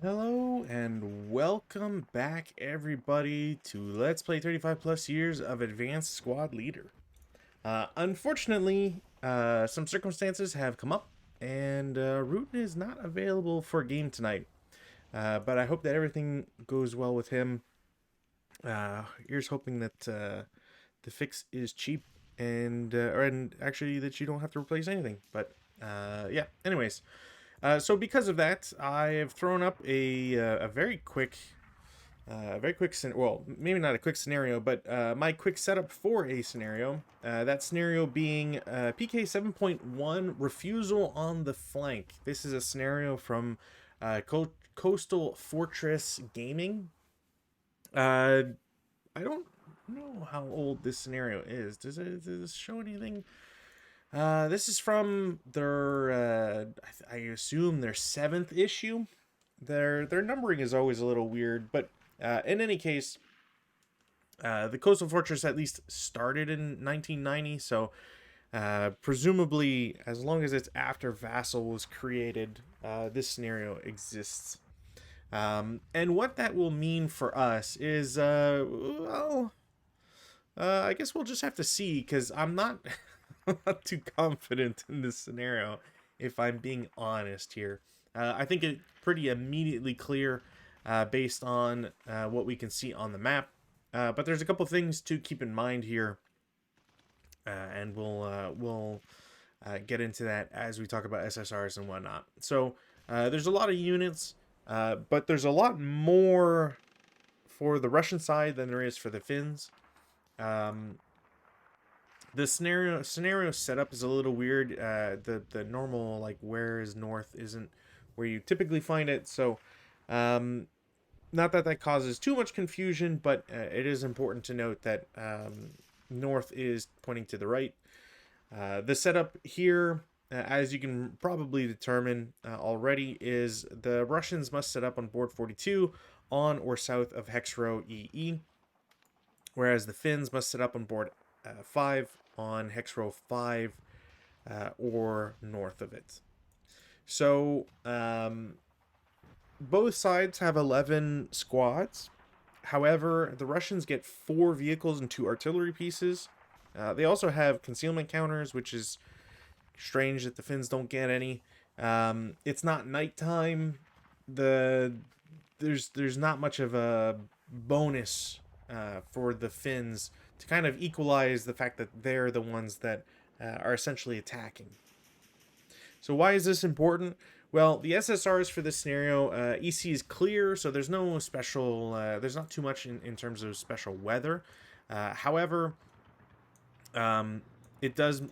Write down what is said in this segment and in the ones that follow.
Hello and welcome back everybody to Let's Play 35 plus years of Advanced Squad Leader. Unfortunately, some circumstances have come up and Rootin is not available for a game tonight. But I hope that everything goes well with him. Here's hoping that the fix is cheap and actually that you don't have to replace anything. But yeah, anyways. So because of that, I have thrown up a very quick well, maybe not a quick scenario, but my quick setup for a scenario. That scenario being PK-7.1 Refusal on the Flank. This is a scenario from Coastal Fortress Gaming. I don't know how old this scenario is. Does it show anything? This is from their, I assume their seventh issue. Their numbering is always a little weird, but in any case, the Coastal Fortress at least started in 1990, so presumably, as long as it's after Vassal was created, this scenario exists. And what that will mean for us is, I guess we'll just have to see, because I'm not, I'm not too confident in this scenario, if I'm being honest here. I think it's pretty immediately clear based on what we can see on the map. But there's a couple things to keep in mind here, and we'll get into that as we talk about SSRs and whatnot. So there's a lot of units, but there's a lot more for the Russian side than there is for the Finns. Um, the scenario setup is a little weird. The normal, like, where is north isn't where you typically find it. So not that that causes too much confusion, but it is important to note that north is pointing to the right. The setup here, as you can probably determine already, is the Russians must set up on board 42 on or south of hex row EE, whereas the Finns must set up on board 5 on hex row 5 or north of it. So both sides have 11 squads. However, the Russians get 4 vehicles and 2 artillery pieces. They also have concealment counters, which is strange that the Finns don't get any. It's not nighttime. There's not much of a bonus for the Finns to kind of equalize the fact that they're the ones that are essentially attacking. So why is this important? Well, the SSRs for this scenario, EC is clear, so there's no special, there's not too much in terms of special weather. However, it does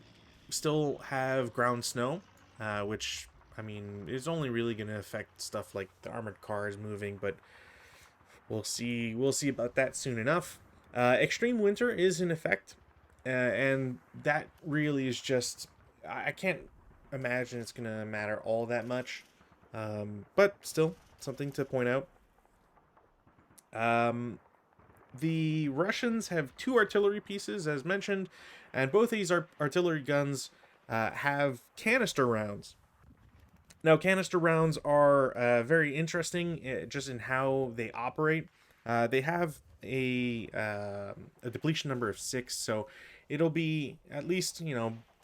still have ground snow, which, I mean, is only really going to affect stuff like the armored cars moving, but we'll see about that soon enough. Extreme winter is in effect, and that really is just, I can't imagine it's gonna matter all that much, but still something to point out. The Russians have 2 artillery pieces, as mentioned, and both these artillery guns have canister rounds. Now, canister rounds are very interesting, just in how they operate. They have a depletion number of 6, so it'll be at least,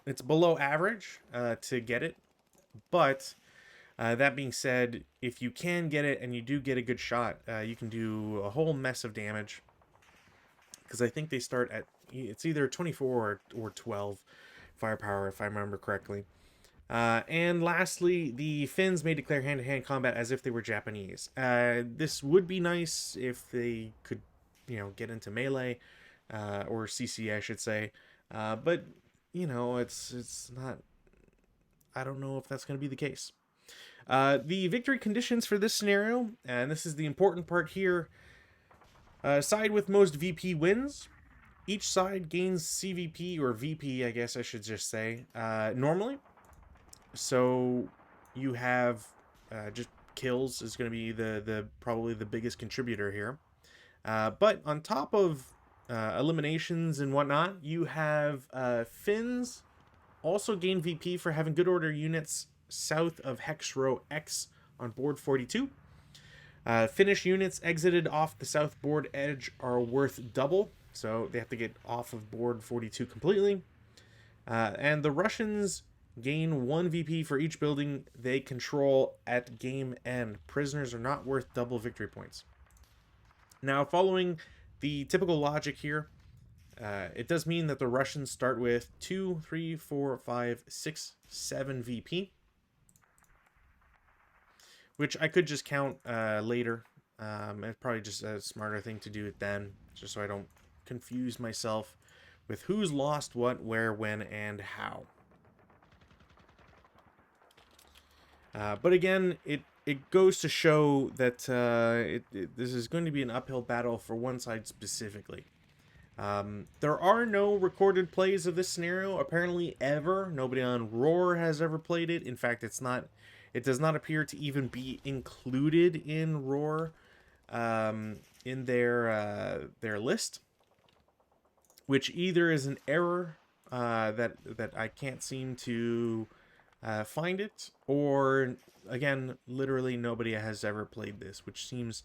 it's below average to get it. But that being said, if you can get it and you do get a good shot, you can do a whole mess of damage. Because I think they start at, it's either 24 or 12 firepower, if I remember correctly. And lastly, the Finns may declare hand-to-hand combat as if they were Japanese. This would be nice if they could, get into melee, or CC, I should say. But, it's not, I don't know if that's going to be the case. The victory conditions for this scenario, and this is the important part here, side with most VP wins. Each side gains CVP, or VP, I guess I should just say, normally. So you have just kills is going to be the probably the biggest contributor here. But on top of eliminations and whatnot, you have Finns also gain VP for having good order units south of hex row X on board 42. Finnish units exited off the south board edge are worth double, so they have to get off of board 42 completely. And the Russians gain 1 VP for each building they control at game end. Prisoners are not worth double victory points. Now, following the typical logic here, it does mean that the Russians start with 2, 3, 4, 5, 6, 7 VP, which I could just count later. It's probably just a smarter thing to do it then, just so I don't confuse myself with who's lost what, where, when, and how. But again, it goes to show that this is going to be an uphill battle for one side specifically. There are no recorded plays of this scenario, apparently ever. Nobody on Roar has ever played it. In fact, it does not appear to even be included in Roar in their list, which either is an error that I can't seem to find it, or again, literally nobody has ever played this, which seems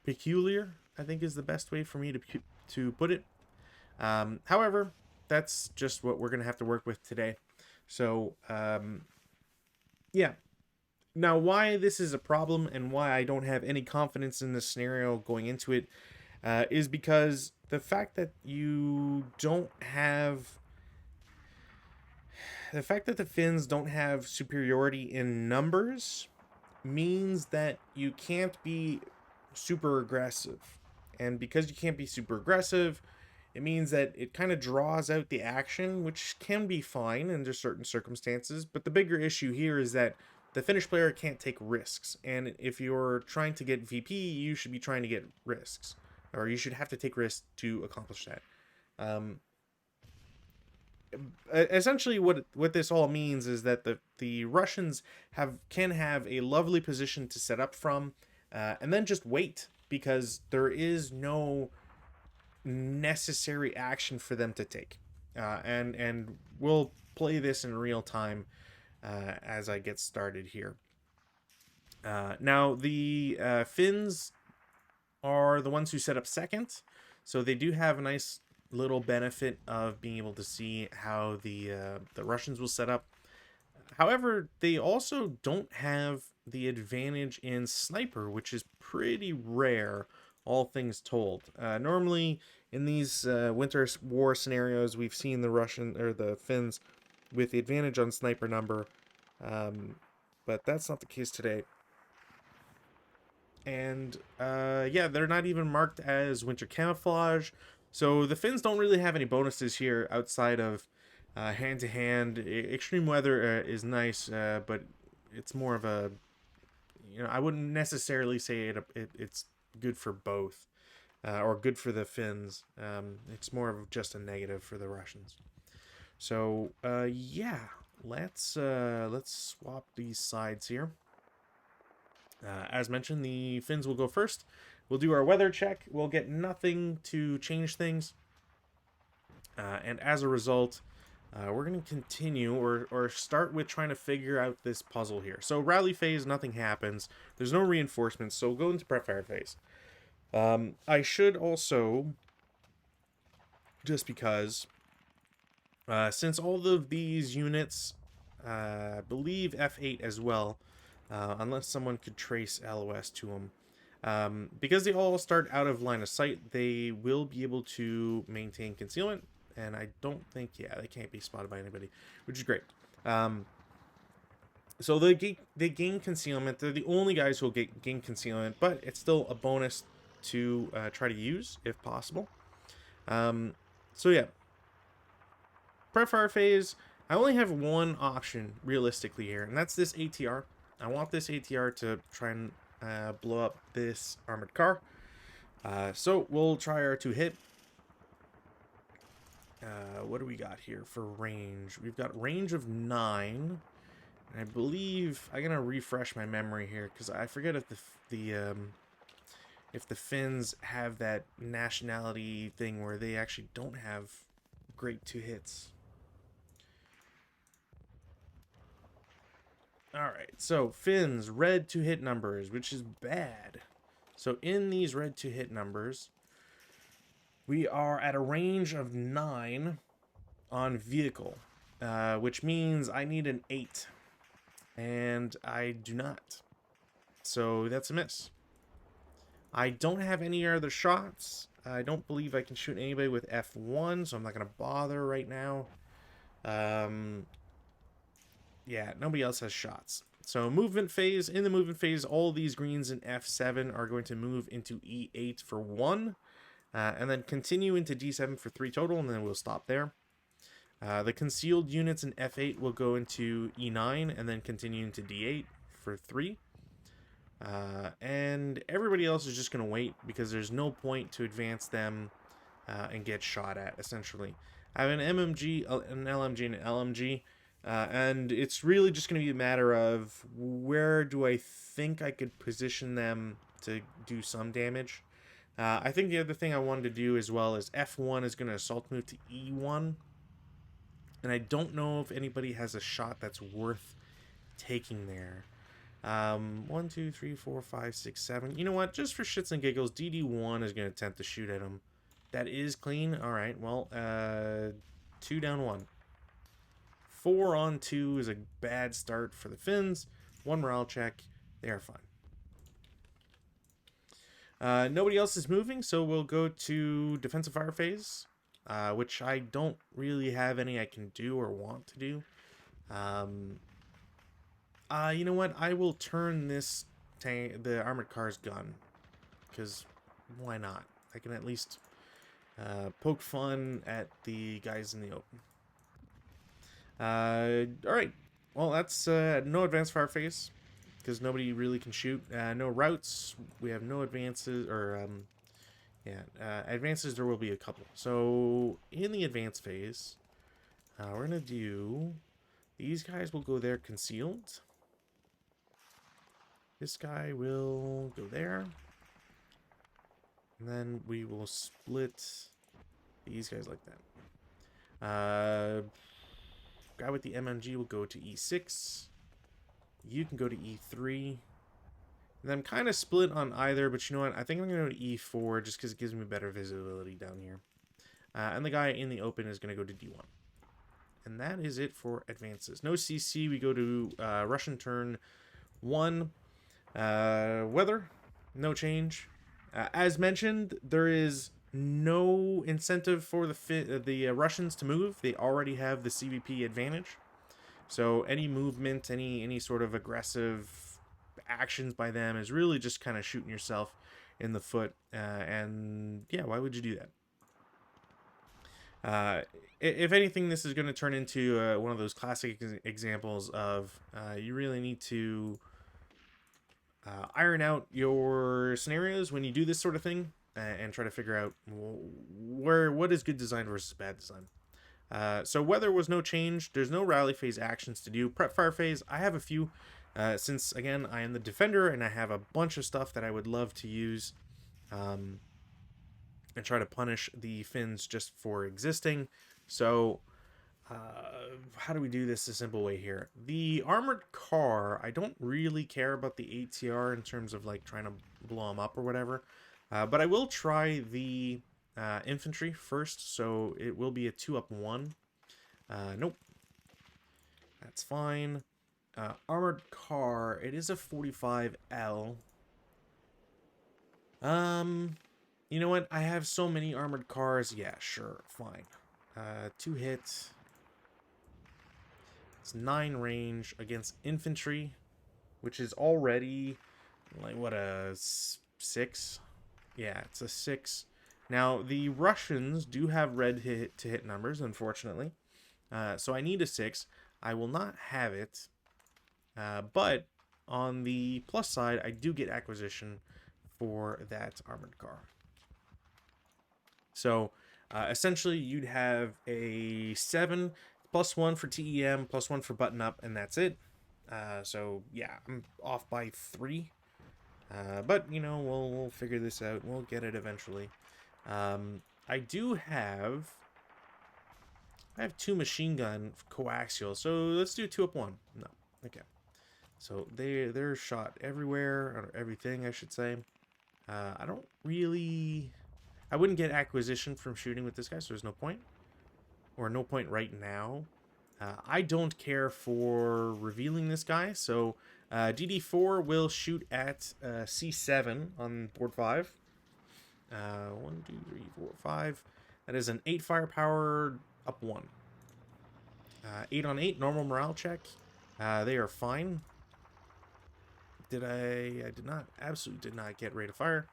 peculiar, I think is the best way for me to put it. However, that's just what we're going to have to work with today. So, yeah. Now, why this is a problem and why I don't have any confidence in this scenario going into it is because the fact that you don't have... The fact that the Finns don't have superiority in numbers means that you can't be super aggressive. And because you can't be super aggressive, it means that it kind of draws out the action, which can be fine under certain circumstances. But the bigger issue here is that the Finnish player can't take risks. And if you're trying to get VP, you should be trying to get risks. Or you should have to take risks to accomplish that. Essentially what this all means is that the Russians can have a lovely position to set up from, and then just wait, because there is no necessary action for them to take. And we'll play this in real time as I get started here. Now, the Finns are the ones who set up second, so they do have a nice little benefit of being able to see how the Russians will set up. However, they also don't have the advantage in sniper, which is pretty rare, all things told. Normally, in these Winter War scenarios, we've seen the Finns with the advantage on sniper number, but that's not the case today. And yeah, they're not even marked as winter camouflage, so the Finns don't really have any bonuses here outside of hand-to-hand. Extreme weather is nice, but it's more of a, I wouldn't necessarily say it's good for both, or good for the Finns. It's more of just a negative for the Russians. So yeah, let's swap these sides here. As mentioned, the Finns will go first. We'll do our weather check. We'll get nothing to change things. And as a result, we're going to continue or start with trying to figure out this puzzle here. So rally phase, nothing happens. There's no reinforcements, so we'll go into prep fire phase. I should also, just because, since all of these units, believe F8 as well, unless someone could trace LOS to them. Because they all start out of line of sight, they will be able to maintain concealment, and I don't think, they can't be spotted by anybody, which is great. So they gain concealment. They're the only guys who will gain concealment, but it's still a bonus to try to use, if possible. So yeah. Prep fire phase, I only have one option, realistically, here, and that's this ATR. I want this ATR to try and blow up this armored car. So we'll try our 2-hit. What do we got here for range? We've got range of 9. And I believe I'm gonna refresh my memory here because I forget if the Finns have that nationality thing where they actually don't have great 2 hits. Alright, so Finn's red to hit numbers, which is bad. So in these red to hit numbers, we are at a range of 9 on vehicle, which means I need an 8, and I do not. So that's a miss. I don't have any other shots. I don't believe I can shoot anybody with F1, so I'm not going to bother right now. Yeah, nobody else has shots. So movement phase, in the movement phase, all these greens in F7 are going to move into E8 for 1, and then continue into D7 for 3 total, and then we'll stop there. The concealed units in F8 will go into E9, and then continue into D8 for 3. And everybody else is just going to wait, because there's no point to advance them and get shot at, essentially. I have an MMG, an LMG, and an LMG. And it's really just going to be a matter of where do I think I could position them to do some damage. I think the other thing I wanted to do as well is F1 is going to assault move to E1. And I don't know if anybody has a shot that's worth taking there. 1, 2, 3, 4, 5, 6, 7. You know what? Just for shits and giggles, DD1 is going to attempt to shoot at him. That is clean. All right. Well, 2 down 1. 4 on 2 is a bad start for the Finns. 1 morale check. They are fine. Nobody else is moving, so we'll go to defensive fire phase, which I don't really have any I can do or want to do. You know what? I will turn this the armored car's gun, because why not? I can at least poke fun at the guys in the open. Alright. Well, that's no advanced fire phase, because nobody really can shoot. No routes. We have no advances, or, advances there will be a couple. So, in the advanced phase, we're going to do... These guys will go there concealed. This guy will go there. And then we will split these guys like that. Guy with the MMG will go to E6. You can go to E3. And I'm kind of split on either, but you know what? I think I'm going to go to E4 just because it gives me better visibility down here. And the guy in the open is going to go to D1. And that is it for advances. No CC. We go to Russian turn 1. Weather, no change. As mentioned, there is no incentive for the Russians to move. They already have the CVP advantage. So any movement, any sort of aggressive actions by them is really just kind of shooting yourself in the foot. And yeah, why would you do that? If anything, this is going to turn into one of those classic examples of you really need to iron out your scenarios when you do this sort of thing and try to figure out what is good design versus bad design. So weather was no change. There's no rally phase actions to do. Prep fire phase, I have a few. Since, again, I am the defender and I have a bunch of stuff that I would love to use and try to punish the Finns just for existing. So how do we do this a simple way here? The armored car, I don't really care about the ATR in terms of like trying to blow them up or whatever. But I will try the infantry first, so it will be a 2-up-1. Nope. That's fine. Armored car, it is a 45L. You know what? I have so many armored cars. Yeah, sure, fine. 2 hits. It's 9 range against infantry, which is already like what, a 6? Yeah, it's a 6. Now the Russians do have red to hit numbers, unfortunately. So I need a 6. I will not have it. But on the plus side, I do get acquisition for that armored car. So essentially, you'd have a 7 +1 for TEM, +1 for button up, and that's it. So yeah, I'm off by 3. But you know, we'll figure this out. We'll get it eventually. I do have. I have 2 machine gun coaxial, so let's do 2-up-1. No, okay. So they're shot everywhere, or everything, I should say. I don't really... I wouldn't get acquisition from shooting with this guy, so there's no point. Or no point right now. I don't care for revealing this guy, so DD4 will shoot at C7 on board 5. 1, 2, 3, 4, 5. That is an 8 firepower up 1. 8 on 8, normal morale check. They are fine. I did not, absolutely did not get rate of fire.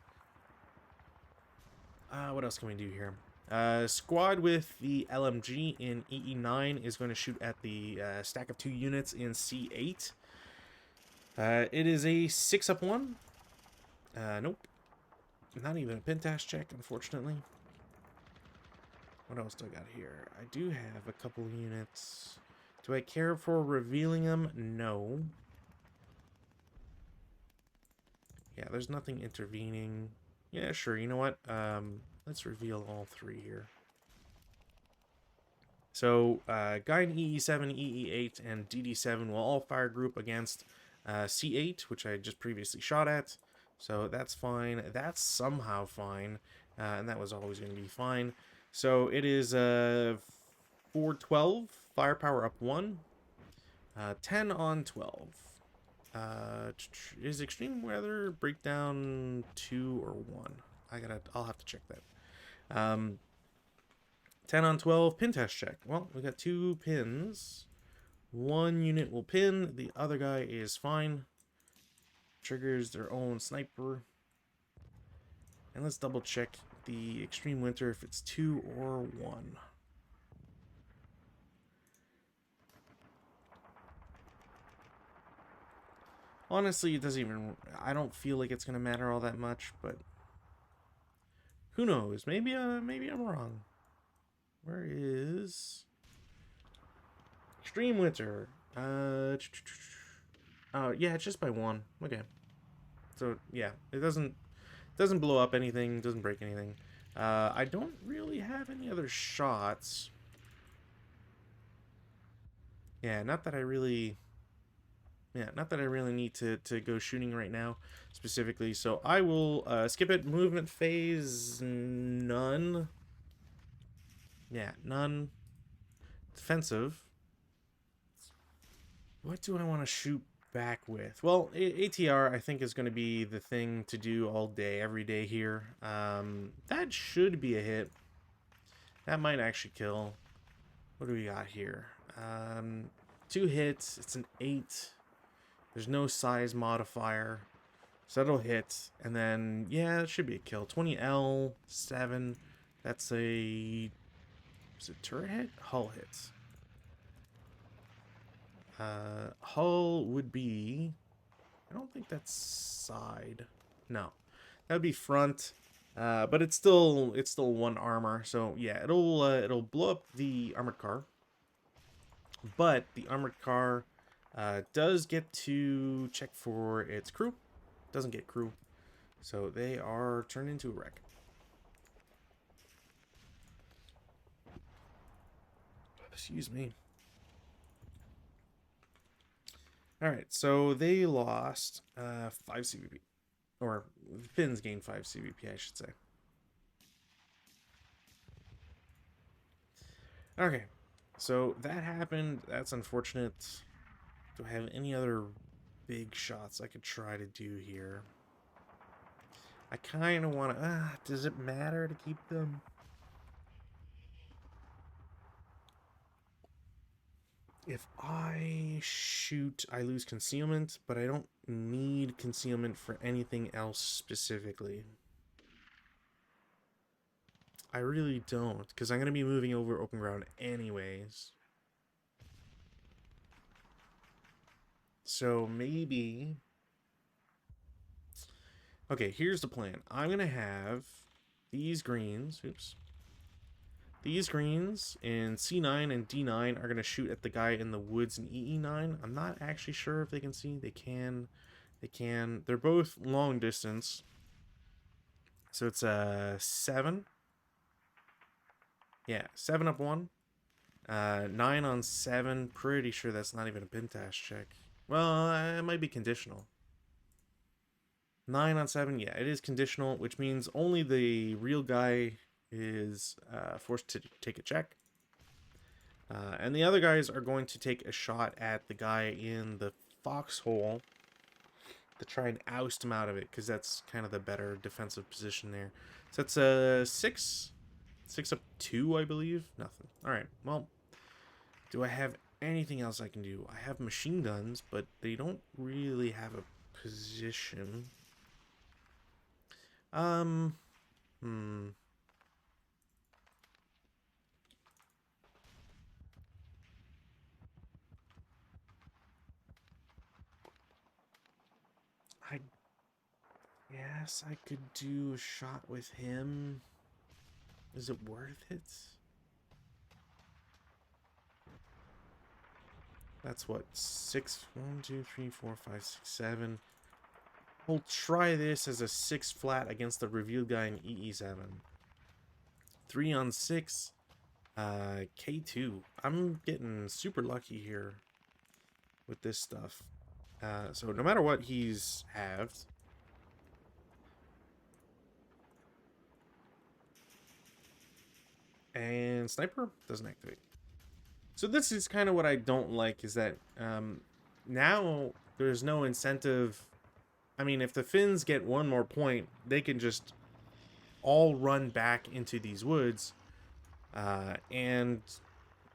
What else can we do here? Squad with the LMG in EE9 is going to shoot at the stack of 2 units in C8. It is a 6 up 1. Nope. Not even a Pentash check, unfortunately. What else do I got here? I do have a couple units. Do I care for revealing them? No. Yeah, there's nothing intervening. Yeah, sure. You know what? Let's reveal all 3 here. So, guy in EE7, EE8, and DD7 will all fire group against C8, which I just previously shot at. So that's fine. That's somehow fine. And that was always going to be fine. So it is 412, firepower up 1. 10 on 12. Is extreme weather breakdown 2 or 1? I'll have to check that. 10 on 12, pin test check. Well, we got 2 pins. 1 unit will pin, the other guy is fine. Triggers their own sniper. And let's double check the extreme winter if it's 2 or 1. Honestly, it doesn't even... I don't feel like it's going to matter all that much, but... Who knows? Maybe I'm wrong. Where is... Extreme winter? Oh, yeah, it's just by 1. Okay. So, yeah, it doesn't blow up anything, doesn't break anything. I don't really have any other shots. Yeah, not that I really need to go shooting right now, specifically. So I will skip it. Movement phase, none. Yeah, none. Defensive. What do I want to shoot back with? Well, ATR, I think, is going to be the thing to do all day, every day here. That should be a hit. That might actually kill. What do we got here? 2 hits. It's an 8. There's no size modifier. So that'll hit. And then, yeah, it should be a kill. 20L, 7. That's a... Is it turret hit? Hull hits. Hull would be... I don't think that's side. No. That would be front. But it's still 1 armor. So, yeah, it'll blow up the armored car. But the armored car does get to check for its crew. Doesn't get crew. So they are turned into a wreck. Excuse me. Alright, so they lost 5 CVP. Or, the Finns gained 5 CVP, I should say. Okay, so that happened. That's unfortunate. Do I have any other big shots I could try to do here? I kind of want to... does it matter to keep them? If I shoot, I lose concealment, but I don't need concealment for anything else specifically. I really don't, because I'm going to be moving over open ground anyways. So maybe... Okay, here's the plan. I'm going to have these greens... Oops. These greens in C9 and D9 are going to shoot at the guy in the woods in EE9. I'm not actually sure if they can see. They can. They can. They're both long distance. So it's 7. Yeah, 7 up 1. 9 on 7. Pretty sure that's not even a Pentash check. Well, it might be conditional. 9 on 7, yeah, it is conditional, which means only the real guy is forced to take a check. And the other guys are going to take a shot at the guy in the foxhole to try and oust him out of it, because that's kind of the better defensive position there. So that's a 6. 6 up 2, I believe. Nothing. Alright, well, do I have anything else I can do? I have machine guns, but they don't really have a position. Um, hmm. I guess I could do a shot with him. Is it worth it? That's what, 6, 1, 2, 3, 4, 5, 6, 7. We'll try this as a 6 flat against the revealed guy in EE7. 3 on 6. K2. I'm getting super lucky here with this stuff. So no matter what, he's halved. And sniper doesn't activate. So this is kind of what I don't like, is that now there's no incentive. I mean, if the Finns get one more point, they can just all run back into these woods. And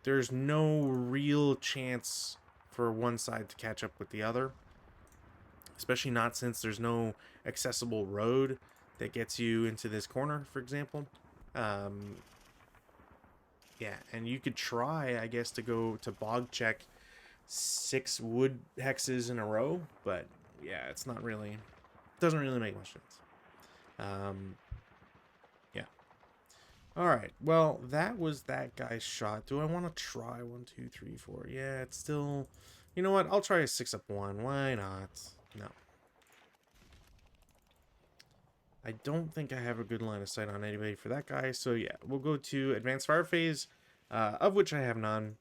there's no real chance for one side to catch up with the other. Especially not since there's no accessible road that gets you into this corner, for example. Yeah, and you could try, I guess, to go to bog check 6 wood hexes in a row, but yeah, it's not really, doesn't really make much sense. Yeah. All right. Well, that was that guy's shot. Do I want to try 1, 2, 3, 4? Yeah, it's still. You know what? I'll try a 6 up 1. Why not? No. I don't think I have a good line of sight on anybody for that guy. So yeah, we'll go to advanced fire phase, of which I have none.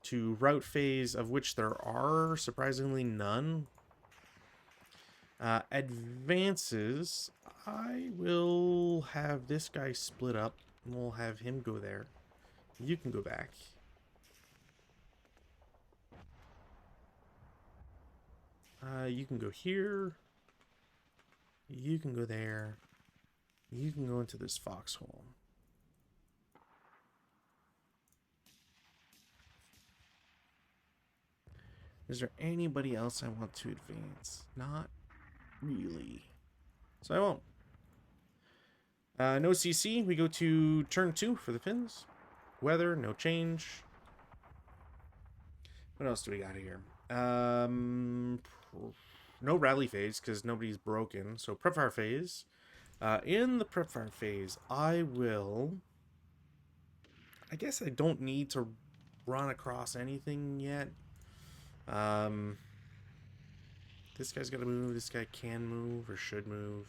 To route phase, of which there are surprisingly none. Advances, I will have this guy split up. We'll have him go there. You can go back. You can go here. You can go there. You can go into this foxhole. Is there anybody else I want to advance? Not really. So I won't. No CC. We go to turn 2 for the Finns. Weather, no change. What else do we got here? No rally phase because nobody's broken. So prep fire phase. In the prep fire phase, I will. I guess I don't need to run across anything yet. This guy's got to move. This guy can move or should move.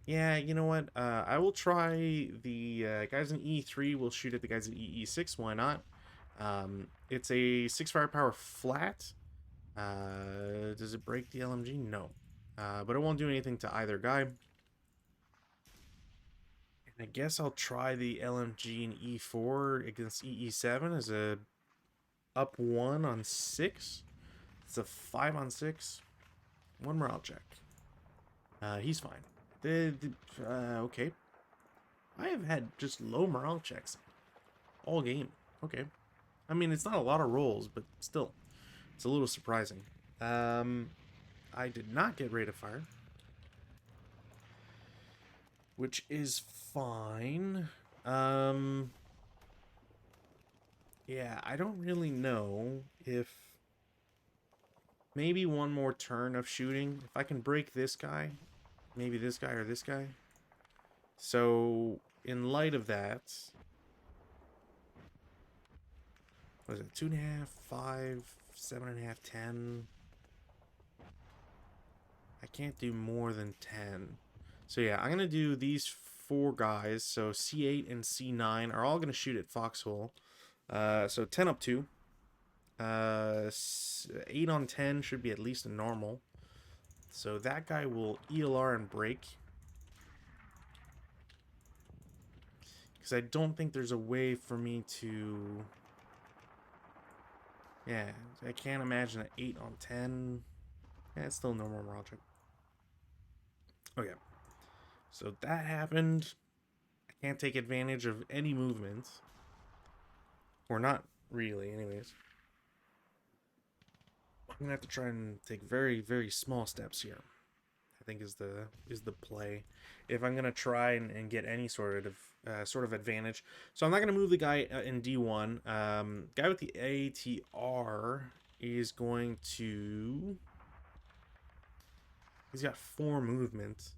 Yeah, you know what? I will try the guys in E3. We'll shoot at the guys in EE6. Why not? It's a 6 firepower flat. Does it break the LMG? No. But it won't do anything to either guy. And I guess I'll try the LMG in E4 against EE7 as a up 1 on 6. It's a 5 on 6. 1 morale check. He's fine. Okay. I have had just low morale checks all game. Okay. I mean, it's not a lot of rolls, but still. It's a little surprising. I did not get rate of fire, which is fine. Yeah, I don't really know if maybe one more turn of shooting. If I can break this guy, maybe this guy or this guy. So, in light of that, what is it? 2.5, 5, 7.5, 10. I can't do more than 10. So yeah, I'm gonna do these 4 guys. So C8 and C9 are all gonna shoot at Foxhole. So 10 up 2. 8 on 10 should be at least a normal. So that guy will ELR and break. Because I don't think there's a way for me to... Yeah, I can't imagine an 8 on 10. Yeah, it's still a normal morale check. Okay. So that happened. I can't take advantage of any movement. Or not really, anyways. I'm gonna have to try and take very, very small steps here. I think is the play. If I'm gonna try and get any sort of advantage. So I'm not gonna move the guy in D1. Guy with the ATR is going to... He's got 4 movement.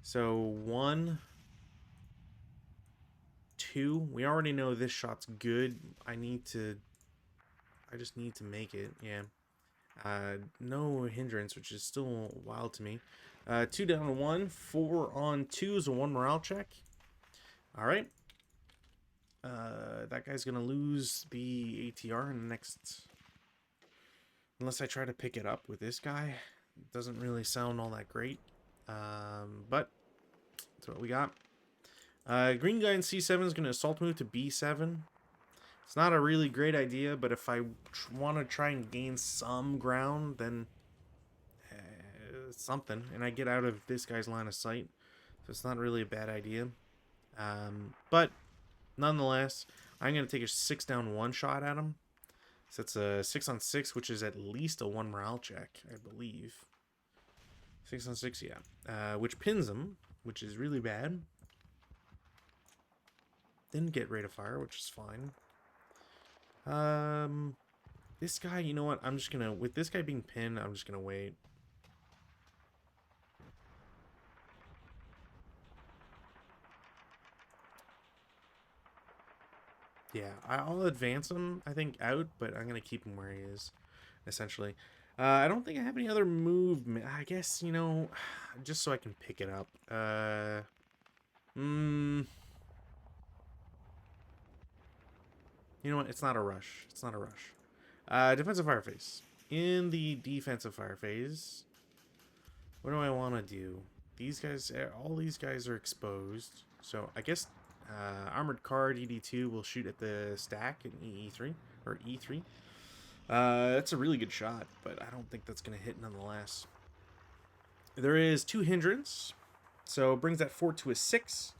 So 1, 2. We already know this shot's good. I just need to make it. Yeah. No hindrance, which is still wild to me. 2 down to 1. 4 on 2 is a 1 morale check. Alright. That guy's gonna lose the ATR in the next... Unless I try to pick it up with this guy. It doesn't really sound all that great. But that's what we got. Green guy in C7 is gonna assault move to B7. It's not a really great idea, but if I want to try and gain some ground, then something. And I get out of this guy's line of sight. So it's not really a bad idea. But nonetheless, I'm going to take a 6 down 1 shot at him. So it's a 6 on 6, which is at least a 1 morale check, I believe. 6 on 6, yeah. Which pins him, which is really bad. Didn't get rate of fire, which is fine. This guy, you know what? I'm just gonna, with this guy being pinned, I'm just gonna wait. Yeah, I'll advance him, I think, out, but I'm gonna keep him where he is, essentially. I don't think I have any other movement. I guess, you know, just so I can pick it up. You know what? It's not a rush. It's not a rush. Defensive fire phase. In the defensive fire phase, what do I want to do? These guys, all these guys are exposed. So I guess armored car DD2 will shoot at the stack in EE3 or E3. That's a really good shot, but I don't think that's going to hit nonetheless. There is 2 hindrance, so it brings that 4 to a 6.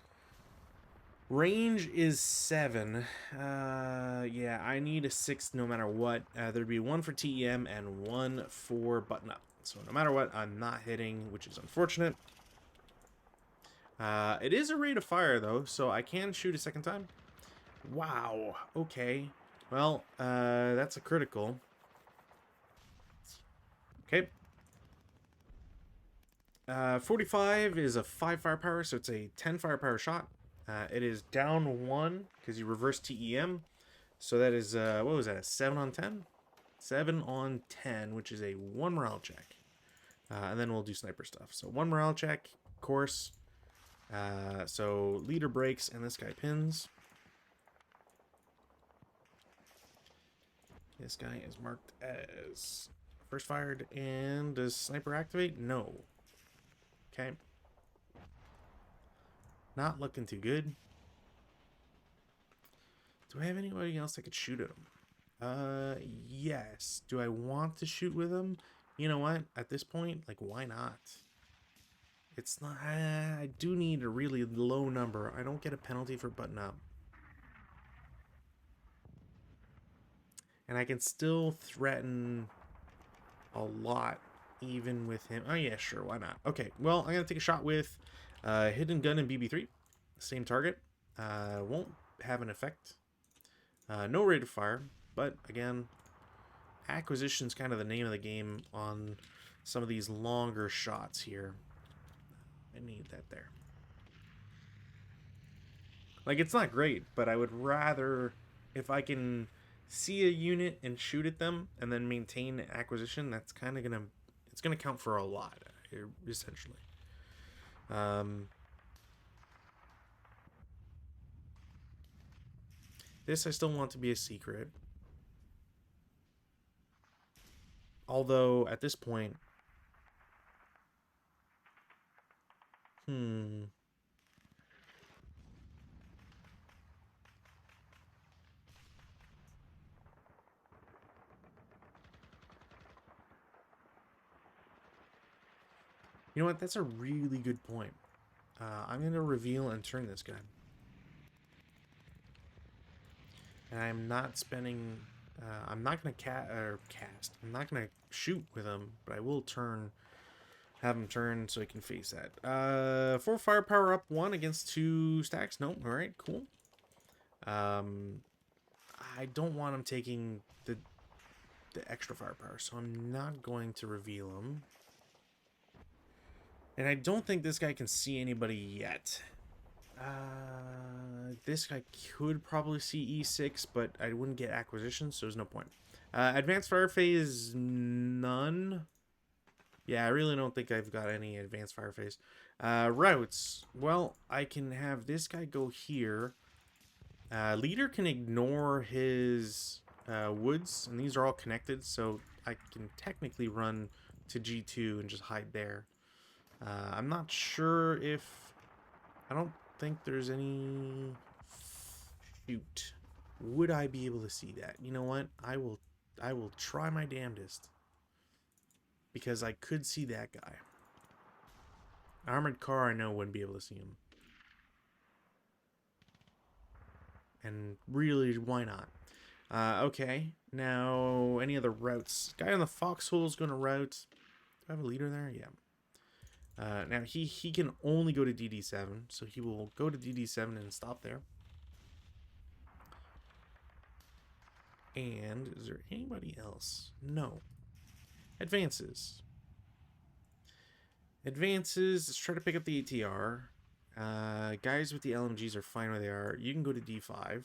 Range is 7. Yeah, I need a 6 no matter what. There'd be 1 for TEM and 1 for button up. So no matter what, I'm not hitting, which is unfortunate. It is a rate of fire, though, so I can shoot a second time. Wow. Okay. Well, that's a critical. Okay. 45 is a 5 firepower, so it's a 10 firepower shot. It is down 1 because you reverse TEM. So that is, what was that, a 7 on 10? 7 on 10, which is a 1 morale check. And then we'll do sniper stuff. So 1 morale check, course. So leader breaks and this guy pins. This guy is marked as first fired. And does sniper activate? No. Okay. Not looking too good. Do I have anybody else that could shoot at him? Yes. Do I want to shoot with him? You know what? At this point, like, why not? It's not... I do need a really low number. I don't get a penalty for button up. And I can still threaten a lot, even with him. Oh, yeah, sure. Why not? Okay, well, I'm going to take a shot with Hidden Gun and BB3. Same target. Won't have an effect. No rate of fire, but again, acquisition's kind of the name of the game on some of these longer shots here. I need that there. Like, it's not great, but I would rather, if I can see a unit and shoot at them and then maintain acquisition, that's kind of gonna, it's gonna count for a lot, essentially. This I still want to be a secret. Although, at this point... Hmm... You know what? That's a really good point. I'm going to reveal and turn this guy. And I'm not spending... I'm not going to cast. I'm not going to shoot with him, but I will turn... Have him turn so he can face that. 4 firepower up 1 against 2 stacks. Nope. Alright, cool. I don't want him taking the extra firepower, so I'm not going to reveal him. And I don't think this guy can see anybody yet. This guy could probably see E6, but I wouldn't get acquisition, so there's no point. Advanced fire phase, none. Yeah, I really don't think I've got any advanced fire phase. Routes. Well, I can have this guy go here. Leader can ignore his woods, and these are all connected, so I can technically run to G2 and just hide there. I'm not sure if... I don't think there's any... Shoot. Would I be able to see that? You know what? I will try my damnedest. Because I could see that guy. Armored car, I know wouldn't be able to see him. And really, why not? Okay. Now, any other routes? Guy on the foxhole is going to route. Do I have a leader there? Yeah. Now, he can only go to DD7, so he will go to DD7 and stop there. And is there anybody else? No. Advances. Advances. Let's try to pick up the ATR. Guys with the LMGs are fine where they are. You can go to D5.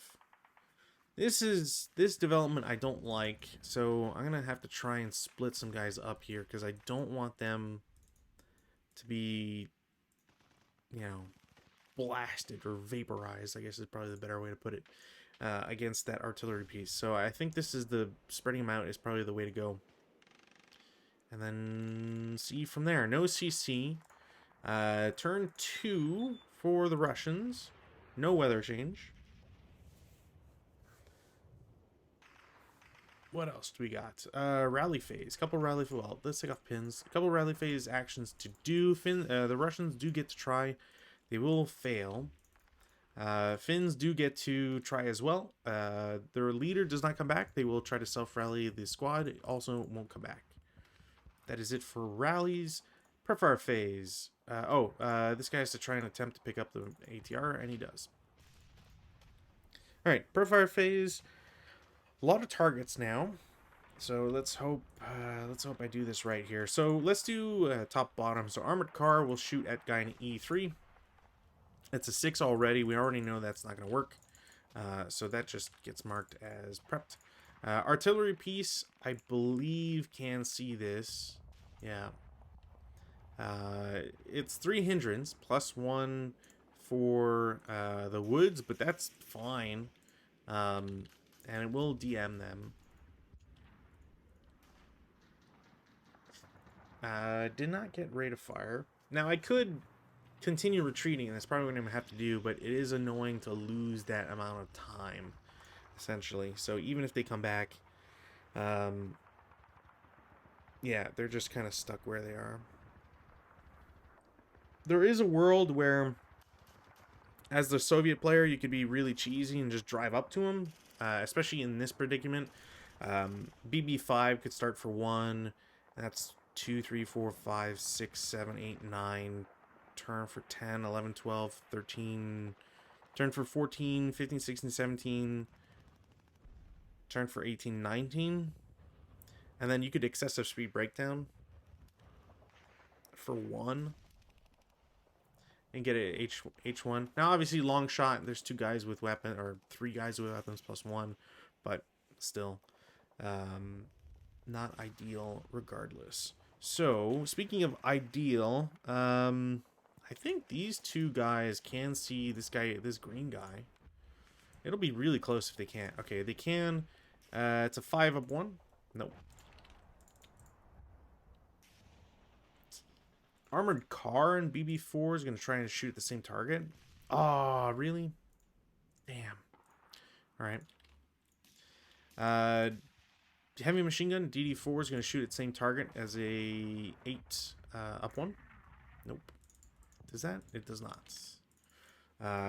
This development I don't like, so I'm gonna have to try and split some guys up here because I don't want them to be, you know, blasted or vaporized, I guess is probably the better way to put it, against that artillery piece. So I think this is spreading them out is probably the way to go. And then see from there. No CC. Turn 2 for the Russians. No weather change. What else do we got? Rally phase. Couple rally... Well, let's take off pins. A couple rally phase actions to do. The Russians do get to try. They will fail. Finns do get to try as well. Their leader does not come back. They will try to self-rally the squad. It also won't come back. That is it for rallies. Prefire phase. This guy has to try and attempt to pick up the ATR, and he does. Alright, prefire phase. A lot of targets now. So let's hope I do this right here. So let's do top bottom. So armored car will shoot at guy in E3. It's a 6 already. We already know that's not going to work. So that just gets marked as prepped. Artillery piece, I believe, can see this. Yeah. It's 3 hindrance, +1 for the woods, but that's fine. And it will DM them. Did not get rate of fire. Now, I could continue retreating, and that's probably what I'm going to have to do, but it is annoying to lose that amount of time, essentially. So even if they come back, yeah, they're just kind of stuck where they are. There is a world where, as the Soviet player, you could be really cheesy and just drive up to him, especially in this predicament. BB5 could start for 1. That's 2, 3, 4, 5, 6, 7, 8, 9. Turn for 10, 11, 12, 13. Turn for 14, 15, 16, 17. Turn for 18, 19. And then you could excessive speed breakdown for 1. And get a H1. Now, obviously, long shot, there's 2 guys with weapon, or 3 guys with weapons +1. But still, not ideal regardless. So, speaking of ideal, I think these 2 guys can see this green guy. It'll be really close if they can't. Okay, they can. It's a 5 up 1. Nope. Armored car and BB4 is going to try and shoot at the same target. Oh, really? Damn. All right. Heavy machine gun DD4 is going to shoot at the same target as a 8 up one. Nope. Does that? It does not.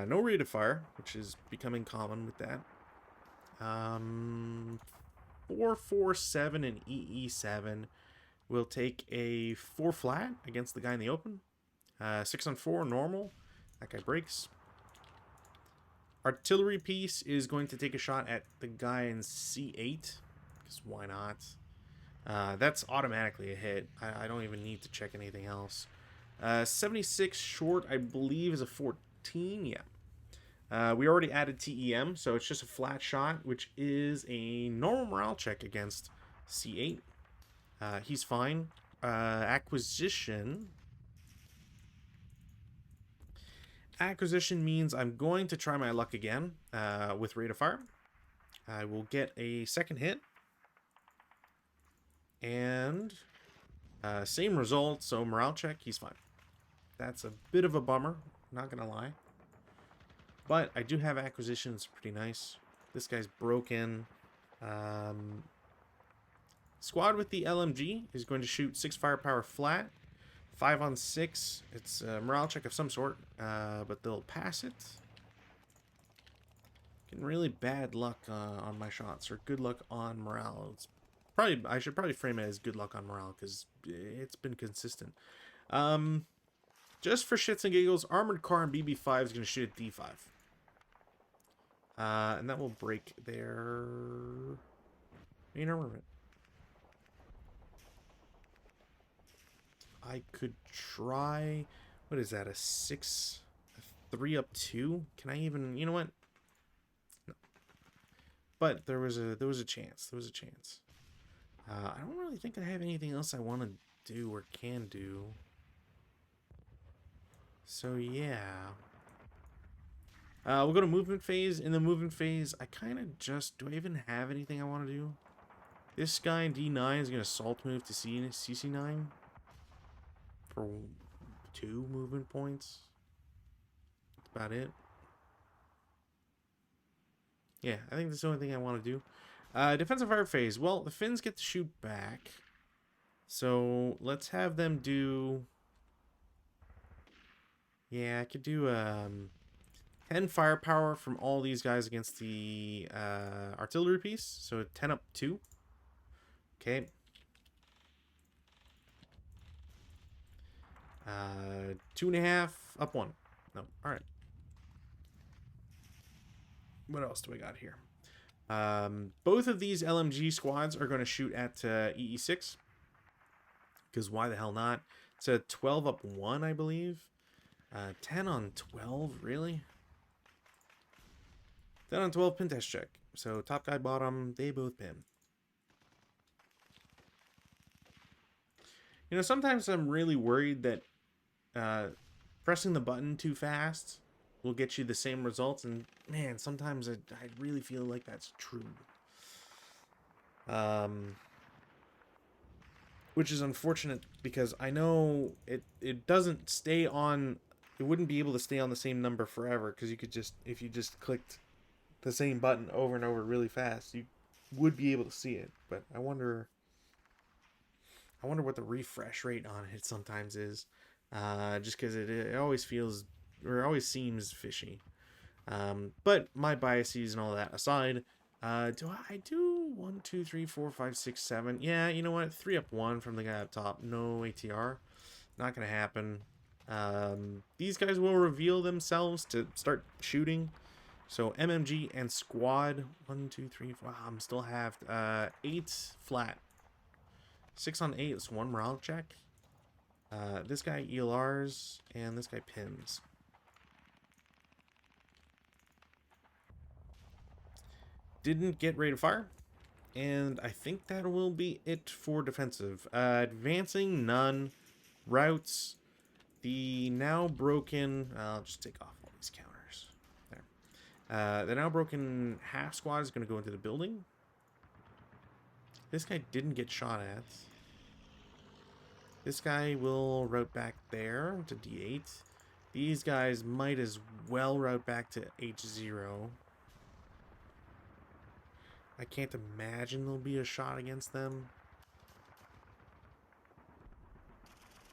No rate of fire, which is becoming common with that. 447 and EE7 will take a 4 flat against the guy in the open. 6 on 4 normal. That guy breaks. Artillery piece is going to take a shot at the guy in C8. Because why not? That's automatically a hit. I don't even need to check anything else. 76 short, I believe, is a 14. Yeah. We already added TEM, so it's just a flat shot, which is a normal morale check against C8. He's fine. Acquisition. Acquisition means I'm going to try my luck again with rate of fire. I will get a second hit. And same result, so morale check, he's fine. That's a bit of a bummer, not gonna lie. But I do have acquisitions, pretty nice. This guy's broken. Squad with the LMG is going to shoot 6 firepower flat. 5 on 6. It's a morale check of some sort, but they'll pass it. Getting really bad luck on my shots, or good luck on morale. It's probably, I should probably frame it as good luck on morale, because it's been consistent. Just for shits and giggles, armored car and BB5 is going to shoot at D5. And that will break their main armament. I could try, what is that, a 6, a 3 up 2? Can I even, you know what? No. But there was a chance. There was a chance. I don't really think I have anything else I want to do or can do. So yeah. We'll go to movement phase. In the movement phase, I kind of just, do I even have anything I want to do? This guy in D9 is going to assault move to CC9 for 2 movement points. That's about it. Yeah, I think that's the only thing I want to do. Defensive fire phase. Well, the Finns get to shoot back. So let's have them do... Yeah, I could do 10 firepower from all these guys against the artillery piece. So 10 up 2. Okay. 2.5 up 1. No, alright. What else do I got here? Both of these LMG squads are going to shoot at EE6. Because why the hell not? It's a 12 up 1, I believe. 10 on 12, really? 10 on 12 pin test check. So top guy, bottom, they both pin. You know, sometimes I'm really worried that pressing the button too fast will get you the same results, and man, sometimes I really feel like that's true. Which is unfortunate because I know it doesn't stay on. It wouldn't be able to stay on the same number forever, because you could just, if you just clicked the same button over and over really fast, you would be able to see it. But I wonder what the refresh rate on it sometimes is, just because it always feels, or it always seems fishy. But my biases and all that aside, do I do 1, 2, 3, 4, 5, 6, 7? Yeah, you know what? 3 up 1 from the guy up top. No ATR. Not gonna happen. These guys will reveal themselves to start shooting. So MMG and squad. 1, 2, 3, 4. I'm still halved. 8 flat. 6 on 8 is 1 morale check. This guy ELRs and this guy pins. Didn't get rate of fire. And I think that will be it for defensive. Advancing, none. Routes. The now broken... I'll just take off all these counters. There. The now broken half squad is going to go into the building. This guy didn't get shot at. This guy will route back there to D8. These guys might as well route back to H0. I can't imagine there'll be a shot against them.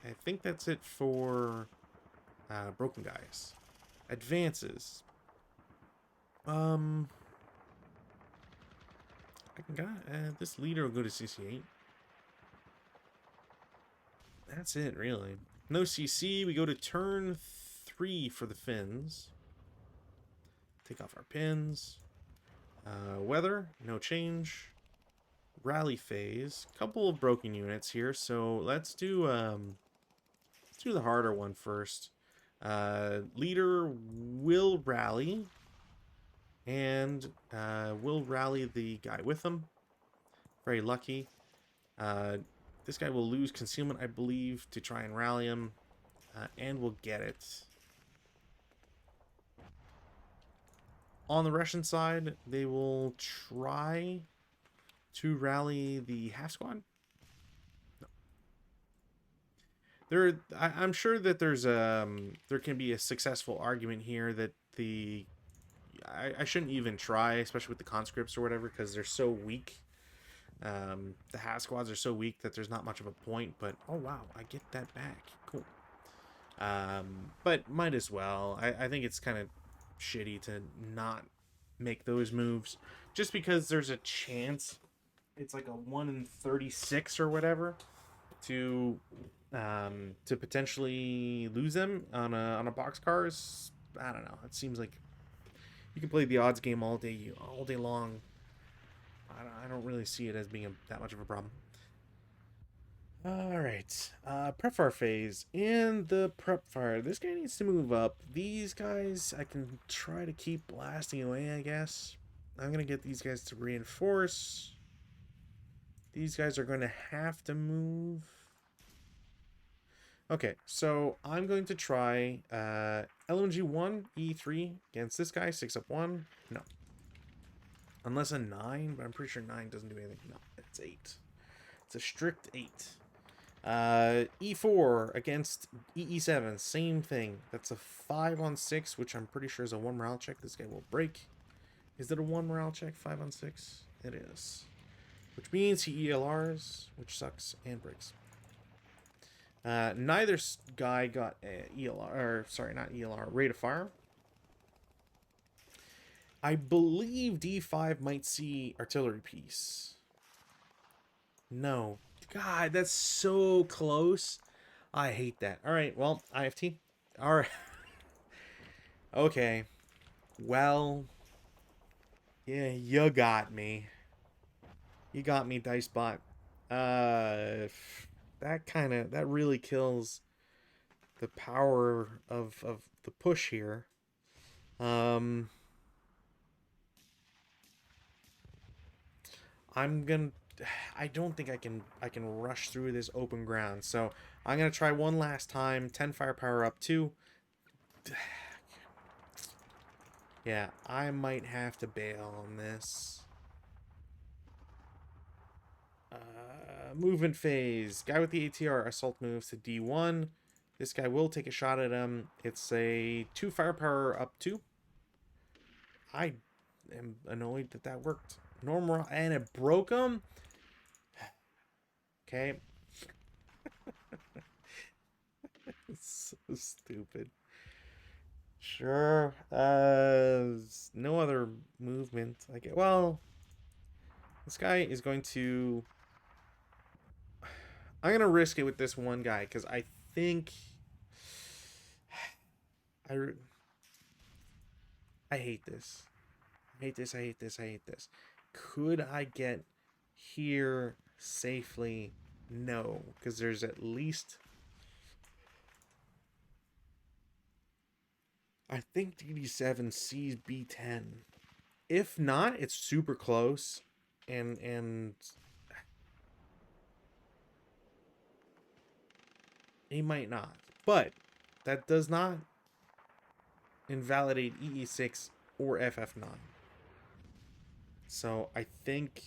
I think that's it for broken guys. Advances. This leader will go to CC8. That's it, really. No CC. We go to turn 3 for the Finns. Take off our pins. Weather, no change. Rally phase. Couple of broken units here, so let's do the harder one first. Leader will rally, and will rally the guy with them. Very lucky. This guy will lose concealment, I believe, to try and rally him, and we'll get it. On the Russian side, they will try to rally the half squad. No. I'm sure that there can be a successful argument here that I shouldn't even try, especially with the conscripts or whatever, because they're so weak. The half squads are so weak that there's not much of a point. But oh wow, I get that back. Cool. But might as well. I think it's kind of shitty to not make those moves just because there's a chance. It's like a 1 in 36 or whatever to potentially lose them on a boxcars. I don't know. It seems like you can play the odds game all day long. I don't really see it as being that much of a problem. Alright, prep fire phase. In the prep fire, this guy needs to move up. These guys, I can try to keep blasting away, I guess. I'm going to get these guys to reinforce. These guys are going to have to move. Okay, so I'm going to try LMG1, E3 against this guy, 6 up 1. No. Unless a 9, but I'm pretty sure 9 doesn't do anything. No, it's 8. It's a strict 8. E4 against EE7, same thing. That's a 5 on 6, which I'm pretty sure is a 1 morale check. This guy will break. Is it a 1 morale check? 5 on 6? It is. Which means he ELRs, which sucks, and breaks. Neither guy got ELR, or sorry, not ELR, rate of fire. I believe D5 might see artillery piece. No. God, that's so close. I hate that. Alright, well, IFT. Alright. Okay. Well. Yeah, you got me. You got me, Dicebot. That really kills the power of the push here. I don't think I can rush through this open ground. So I'm gonna try one last time. 10 firepower up 2. Yeah, I might have to bail on this. Movement phase. Guy with the ATR assault moves to D1. This guy will take a shot at him. It's a 2 firepower up 2. I am annoyed that worked. Normal, and it broke him. Okay. It's so stupid. Sure. No other movement. Well, this guy is going to. I'm gonna risk it with this one guy because I think I hate this. I hate this. I hate this. I hate this. Could I get here safely? No, because there's at least. I think DD7 sees B10. If not, it's super close, and he might not. But that does not invalidate EE6 or FF9. So I think,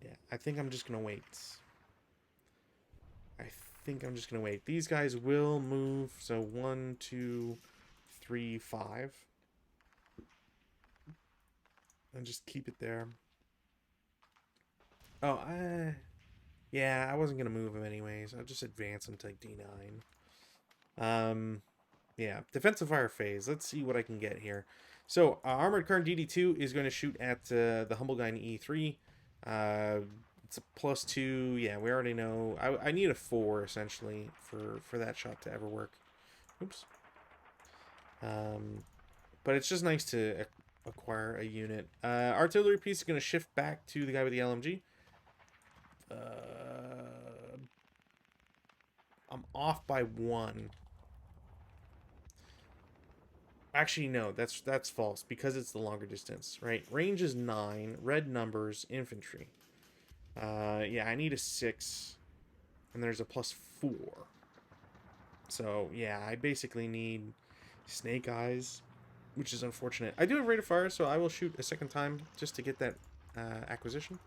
yeah, I think I'm just gonna wait. I think I'm just going to wait. These guys will move. So 1, 2, 3, 5. And just keep it there. Oh, yeah, I wasn't going to move him anyways. I'll just advance him to like D9. Yeah, defensive fire phase. Let's see what I can get here. So, Armored Car DD2 is going to shoot at the Humble Guy in E3. It's a +2. Yeah, we already know. I need a 4, essentially, for that shot to ever work. Oops. But it's just nice to acquire a unit. Artillery piece is going to shift back to the guy with the LMG. I'm off by 1. Actually, no, that's false, because it's the longer distance, right? Range is 9, red numbers, infantry. Yeah, I need a 6, and there's a +4. So, yeah, I basically need snake eyes, which is unfortunate. I do have rate of fire, so I will shoot a second time just to get that acquisition.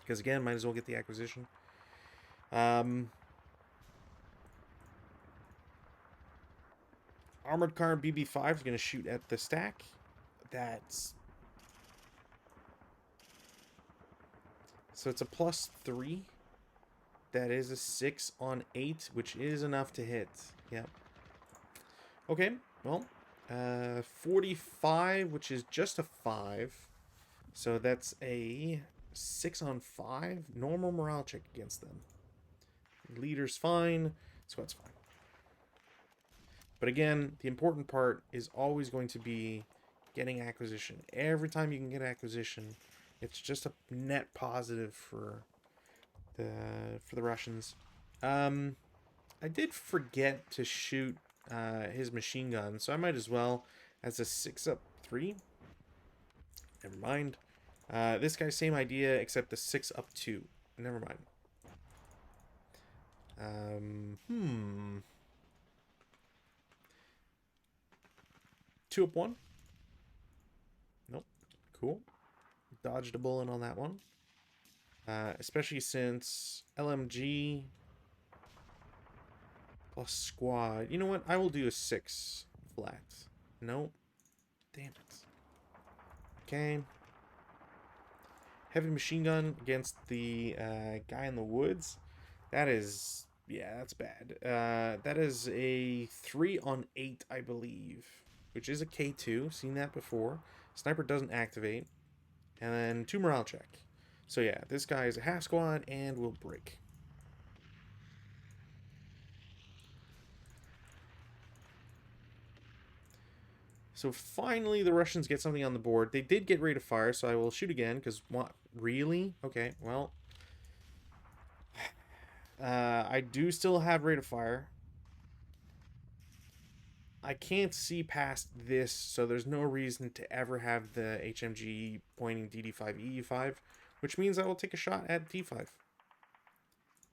Because, again, might as well get the acquisition. Armored Car BB5 is going to shoot at the stack. That's... So it's a +3. That is a 6 on 8, which is enough to hit. Yep. Okay, well, 45, which is just a 5. So that's a 6 on 5. Normal morale check against them. Leader's fine. Squad's fine. But again, the important part is always going to be getting acquisition. Every time you can get acquisition, it's just a net positive for the Russians. I did forget to shoot his machine gun, so I might as well as a 6-up-3. Never mind. This guy's same idea, except the 6-up-2. Never mind. 2-up-1. Nope. Cool. Dodged a bullet on that one. Especially since LMG plus squad. You know what? I will do a 6 flat. Nope. Damn it. Okay. Heavy machine gun against the guy in the woods. That is... Yeah, that's bad. That is a 3 on 8, I believe. Which is a K2. Seen that before. Sniper doesn't activate. And then 2 morale check. So yeah, this guy is a half squad and will break. So finally the Russians get something on the board. They did get rate of fire, so I will shoot again, because what? Really? Okay, well. I do still have rate of fire. I can't see past this, so there's no reason to ever have the HMG pointing DD5, EE5, which means I will take a shot at D5.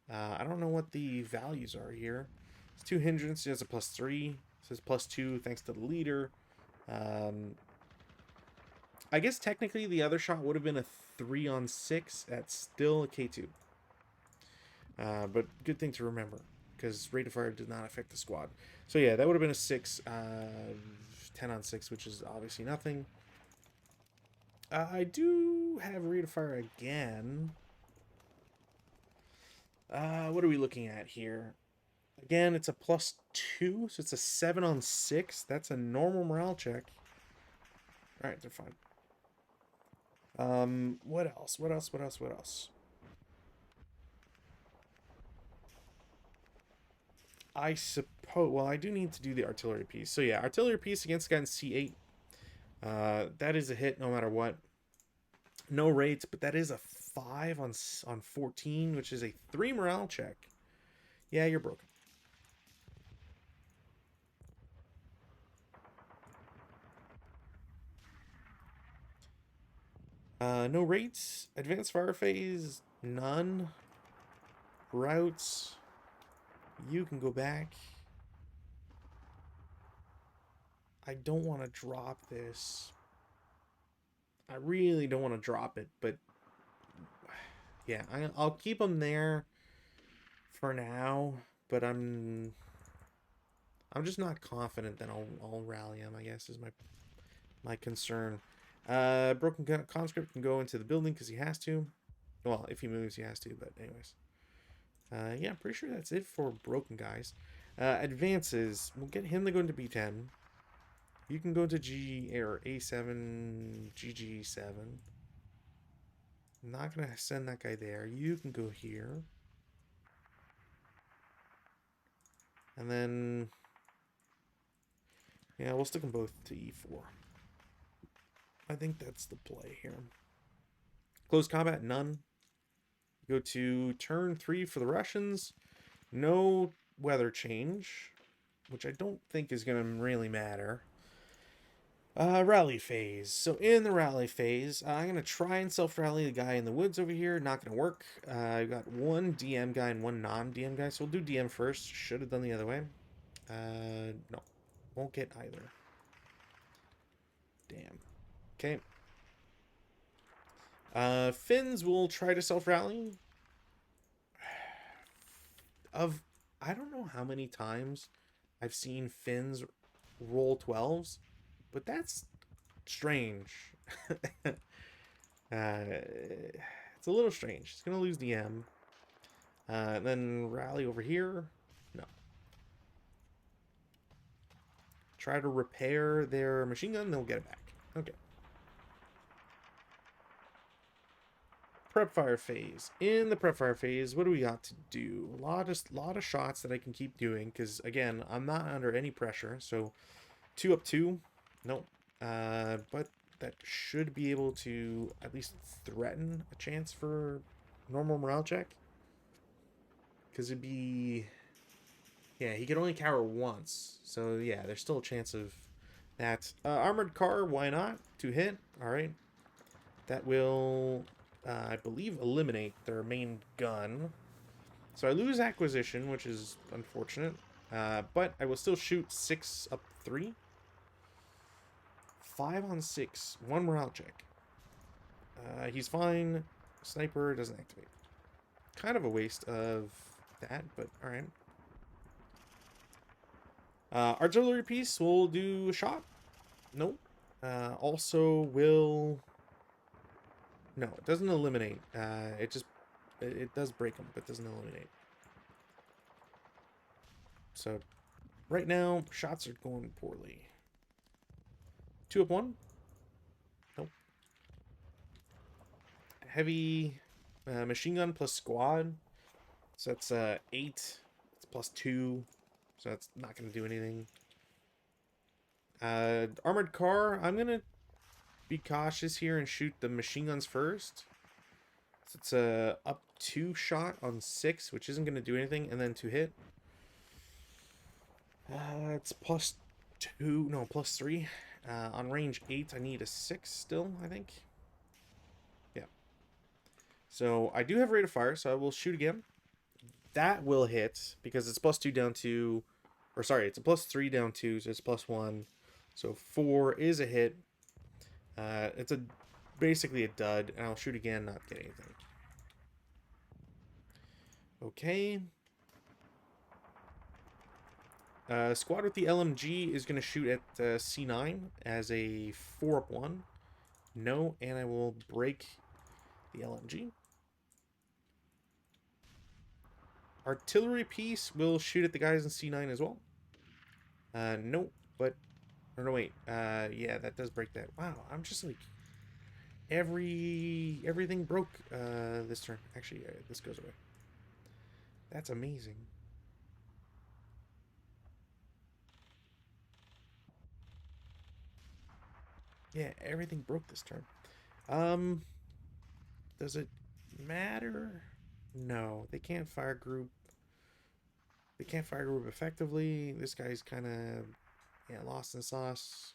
I don't know what the values are here. It's 2 hindrance, it has a +3. It says +2 thanks to the leader. I guess technically the other shot would have been a 3 on 6. That's still a K2. But good thing to remember, because rate of fire did not affect the squad. So yeah, that would have been a 6, 10 on 6, which is obviously nothing. I do have rate of fire again. What are we looking at here? Again, it's a +2, so it's a 7 on 6. That's a normal morale check. Alright, they're fine. What else? What else? I suppose... Well, I do need to do the artillery piece. So yeah, artillery piece against guy in C8. That is a hit no matter what. No rates, but that is a 5 on 14, which is a 3 morale check. Yeah, you're broken. No rates. Advanced fire phase, none. Routes. You can go back. I don't want to drop this. I really don't want to drop it, but yeah, I'll keep them there for now, but I'm just not confident that I'll rally him, I guess, is my concern. Broken conscript can go into the building because he has to. Well, if he moves, he has to, but anyways. Yeah, I'm pretty sure that's it for broken guys. Advances. We'll get him to go into B10. You can go into G or A7, GG7. I'm not going to send that guy there. You can go here. And then... yeah, we'll stick them both to E4. I think that's the play here. Close combat, none. Go to turn 3 for the Russians. No weather change, which I don't think is going to really matter. Rally phase. So in the rally phase, I'm going to try and self-rally the guy in the woods over here. Not going to work. I've got one DM guy and one non-DM guy, so we'll do DM first. Should have done the other way. No. Won't get either. Damn. Okay. Finns will try to self-rally. I don't know how many times I've seen Finns roll 12s, but that's strange. It's a little strange. It's gonna lose the M. Then rally over here. No. Try to repair their machine gun, then we'll get it back. Okay. Prep fire phase. In the prep fire phase, what do we got to do? A lot of shots that I can keep doing because again, I'm not under any pressure. So 2 up 2. Nope. But that should be able to at least threaten a chance for normal morale check. Because it'd be... yeah, he could only cower once. So yeah, there's still a chance of that. Armored car, why not? 2 hit. Alright. That will, I believe, eliminate their main gun. So I lose acquisition, which is unfortunate. But I will still shoot 6 up 3. 5 on 6. 1 morale check. He's fine. Sniper doesn't activate. Kind of a waste of that, but alright. Artillery piece will do a shot. Nope. Also will... no, it doesn't eliminate. It does break them, but doesn't eliminate. So, right now, shots are going poorly. 2 up 1. Nope. Heavy machine gun plus squad. So that's 8. It's plus 2. So that's not going to do anything. Armored car. I'm going to be cautious here and shoot the machine guns first. So it's a up 2 shot on 6, which isn't going to do anything. And then 2 hit. It's plus 2. No, plus 3. On range 8, I need a 6 still, I think. Yeah. So I do have rate of fire, so I will shoot again. That will hit because it's plus 2 down 2. Or sorry, it's a plus 3 down 2, so it's plus 1. So 4 is a hit. It's basically a dud, and I'll shoot again, not get anything. Okay. Squad with the LMG is going to shoot at C9 as a 4 up 1. No, and I will break the LMG. Artillery piece will shoot at the guys in C9 as well. Nope, but... or no, wait. Yeah, that does break that. Wow, I'm just like... everything broke this turn. Actually, this goes away. That's amazing. Yeah, everything broke this turn. Does it matter? No, they can't fire group. They can't fire group effectively. This guy's kind of, yeah, lost in sauce.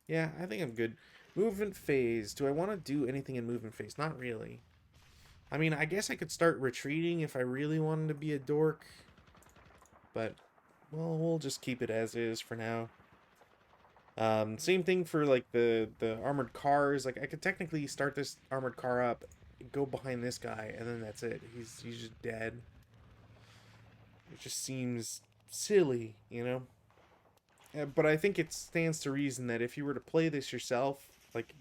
Yeah, I think I'm good. Movement phase. Do I want to do anything in movement phase? Not really. I mean, I guess I could start retreating if I really wanted to be a dork. But, well, we'll just keep it as is for now. Same thing for, like, the armored cars. Like, I could technically start this armored car up go behind this guy, and then that's it. He's just dead. It just seems silly, you know? But I think it stands to reason that if you were to play this yourself, like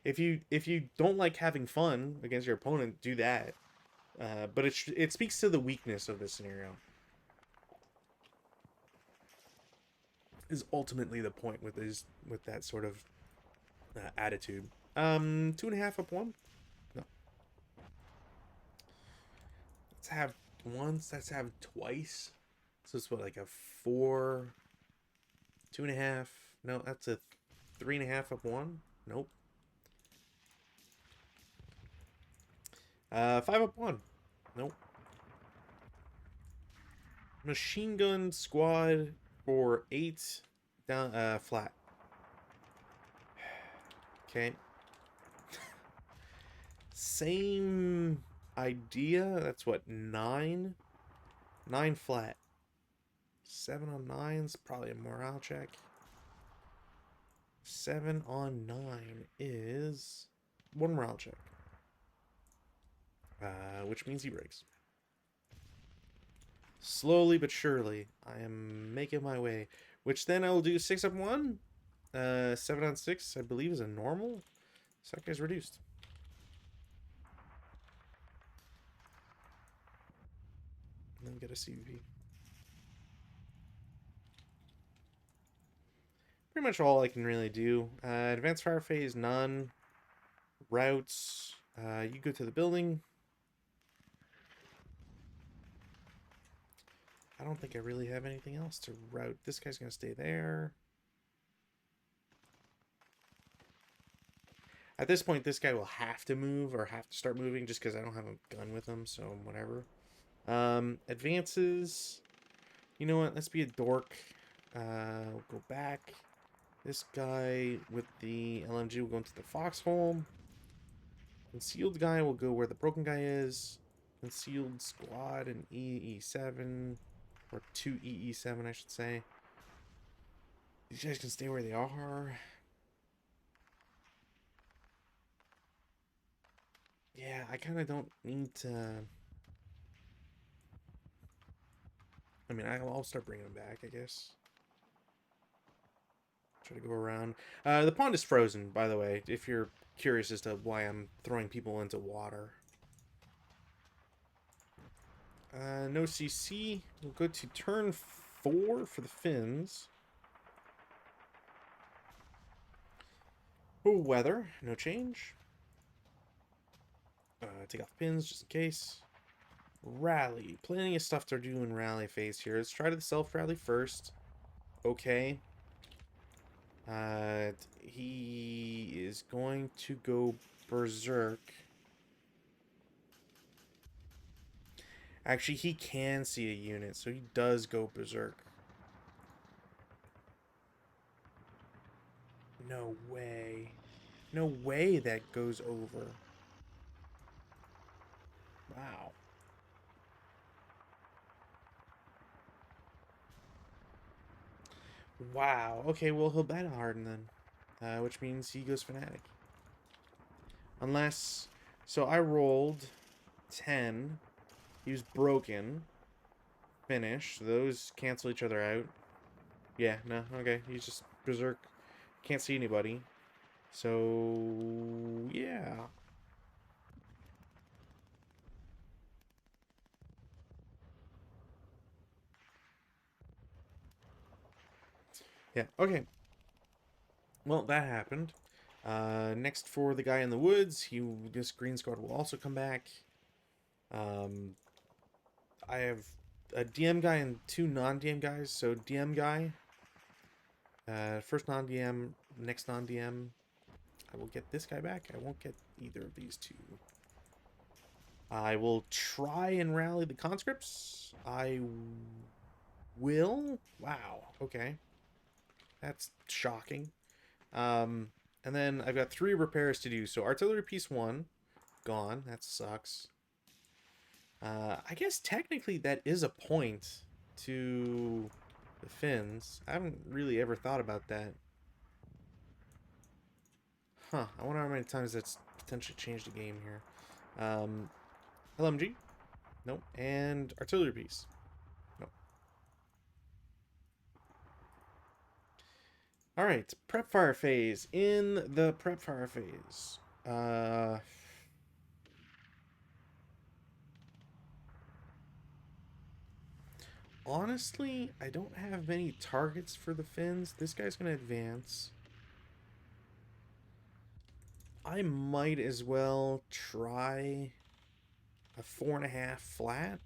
if you don't like having fun against your opponent, do that. But it speaks to the weakness of this scenario. Is ultimately the point with that sort of attitude. 2.5 up one. No, let's have once. Let's have twice. So it's what, like a 4, 2.5. No, that's a 3.5 up one. Nope. 5 up one. Nope. Machine gun squad for 8 down flat. Okay. Same idea. That's what, 9? 9 flat. 7 on 9's probably a morale check. 7 on 9 is 1 morale check. Which means he breaks. Slowly but surely, I am making my way. Which then I will do 6 up 1. 7 on 6, I believe, is a normal. So that guy's reduced. And then get a CVP. Pretty much all I can really do. Advanced fire phase, none. Routes. You go to the building. I don't think I really have anything else to route. This guy's going to stay there. At this point, this guy will have to move or have to start moving just because I don't have a gun with him, so whatever. Advances. You know what? Let's be a dork. We'll go back. This guy with the LMG will go into the foxhole. Concealed guy will go where the broken guy is. Concealed squad and EE7. Or 2 EE7, I should say. These guys can stay where they are. Yeah, I kind of don't need to... I mean, I'll start bringing them back, I guess. Try to go around. The pond is frozen, by the way, if you're curious as to why I'm throwing people into water. No CC. We'll go to turn 4 for the fins. Oh, weather. No change. Take off pins just in case. Rally. Plenty of stuff to do in rally phase here. Let's try to self-rally first. Okay. He is going to go berserk. Actually, he can see a unit, so he does go berserk. No way. No way that goes over. Wow. Wow. Okay, well, he'll battle harden then. Which means he goes fanatic. Unless... So I rolled 10. He was broken. Finish. Those cancel each other out. Yeah, no, okay. He's just berserk. Can't see anybody. So, yeah. Yeah, okay. Well, that happened. Next for the guy in the woods, this green squad will also come back. I have a DM guy and 2 non-DM guys. So DM guy, first non-DM, next non-DM. I will get this guy back. I won't get either of these 2. I will try and rally the conscripts. I will. Wow. Okay. That's shocking. And then I've got 3 repairs to do. So artillery piece 1, gone. That sucks. I guess technically that is a point to the fins. I haven't really ever thought about that. Huh. I wonder how many times that's potentially changed the game here. LMG? Nope. And artillery piece? Nope. Alright, prep fire phase. In the prep fire phase. Honestly, I don't have many targets for the Finns. This guy's going to advance. I might as well try a 4.5 flat.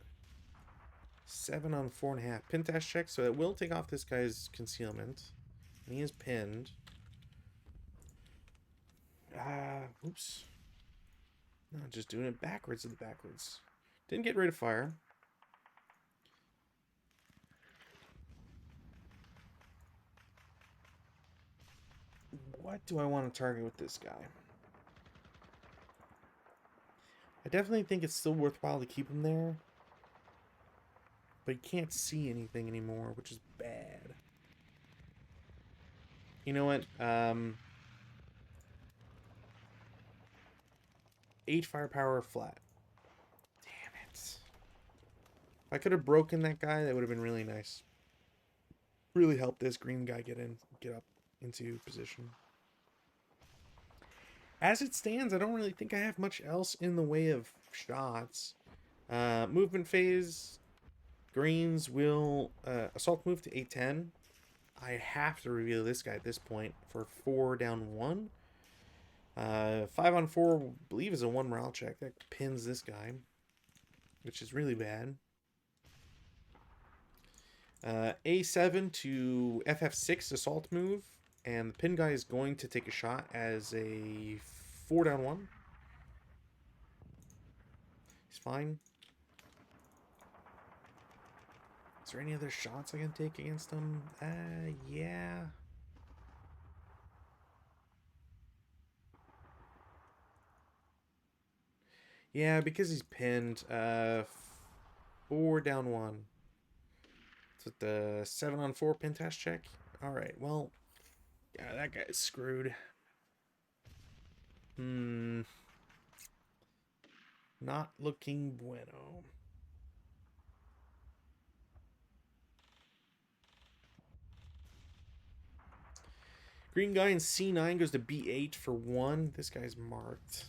7 on 4.5. Pin test check, so it will take off this guy's concealment. And he is pinned. Oops. No, just doing it backwards of the backwards. Didn't get rid of fire. What do I want to target with this guy? I definitely think it's still worthwhile to keep him there. But he can't see anything anymore, which is bad. You know what? 8 firepower flat. Damn it. If I could have broken that guy, that would have been really nice. Really helped this green guy get up into position. As it stands, I don't really think I have much else in the way of shots. Movement phase. Greens will assault move to A10. I have to reveal this guy at this point for 4 down 1. 5 on 4, I believe, is a 1 morale check. That pins this guy, which is really bad. A7 to FF6 assault move. And the pin guy is going to take a shot as a 4 down 1. He's fine. Is there any other shots I can take against him? Yeah. Yeah, because he's pinned. 4 down 1. So the 7 on 4 pin test check. Alright, well. Yeah, that guy's screwed. Not looking bueno. Green guy in C9 goes to B8 for 1. This guy's marked.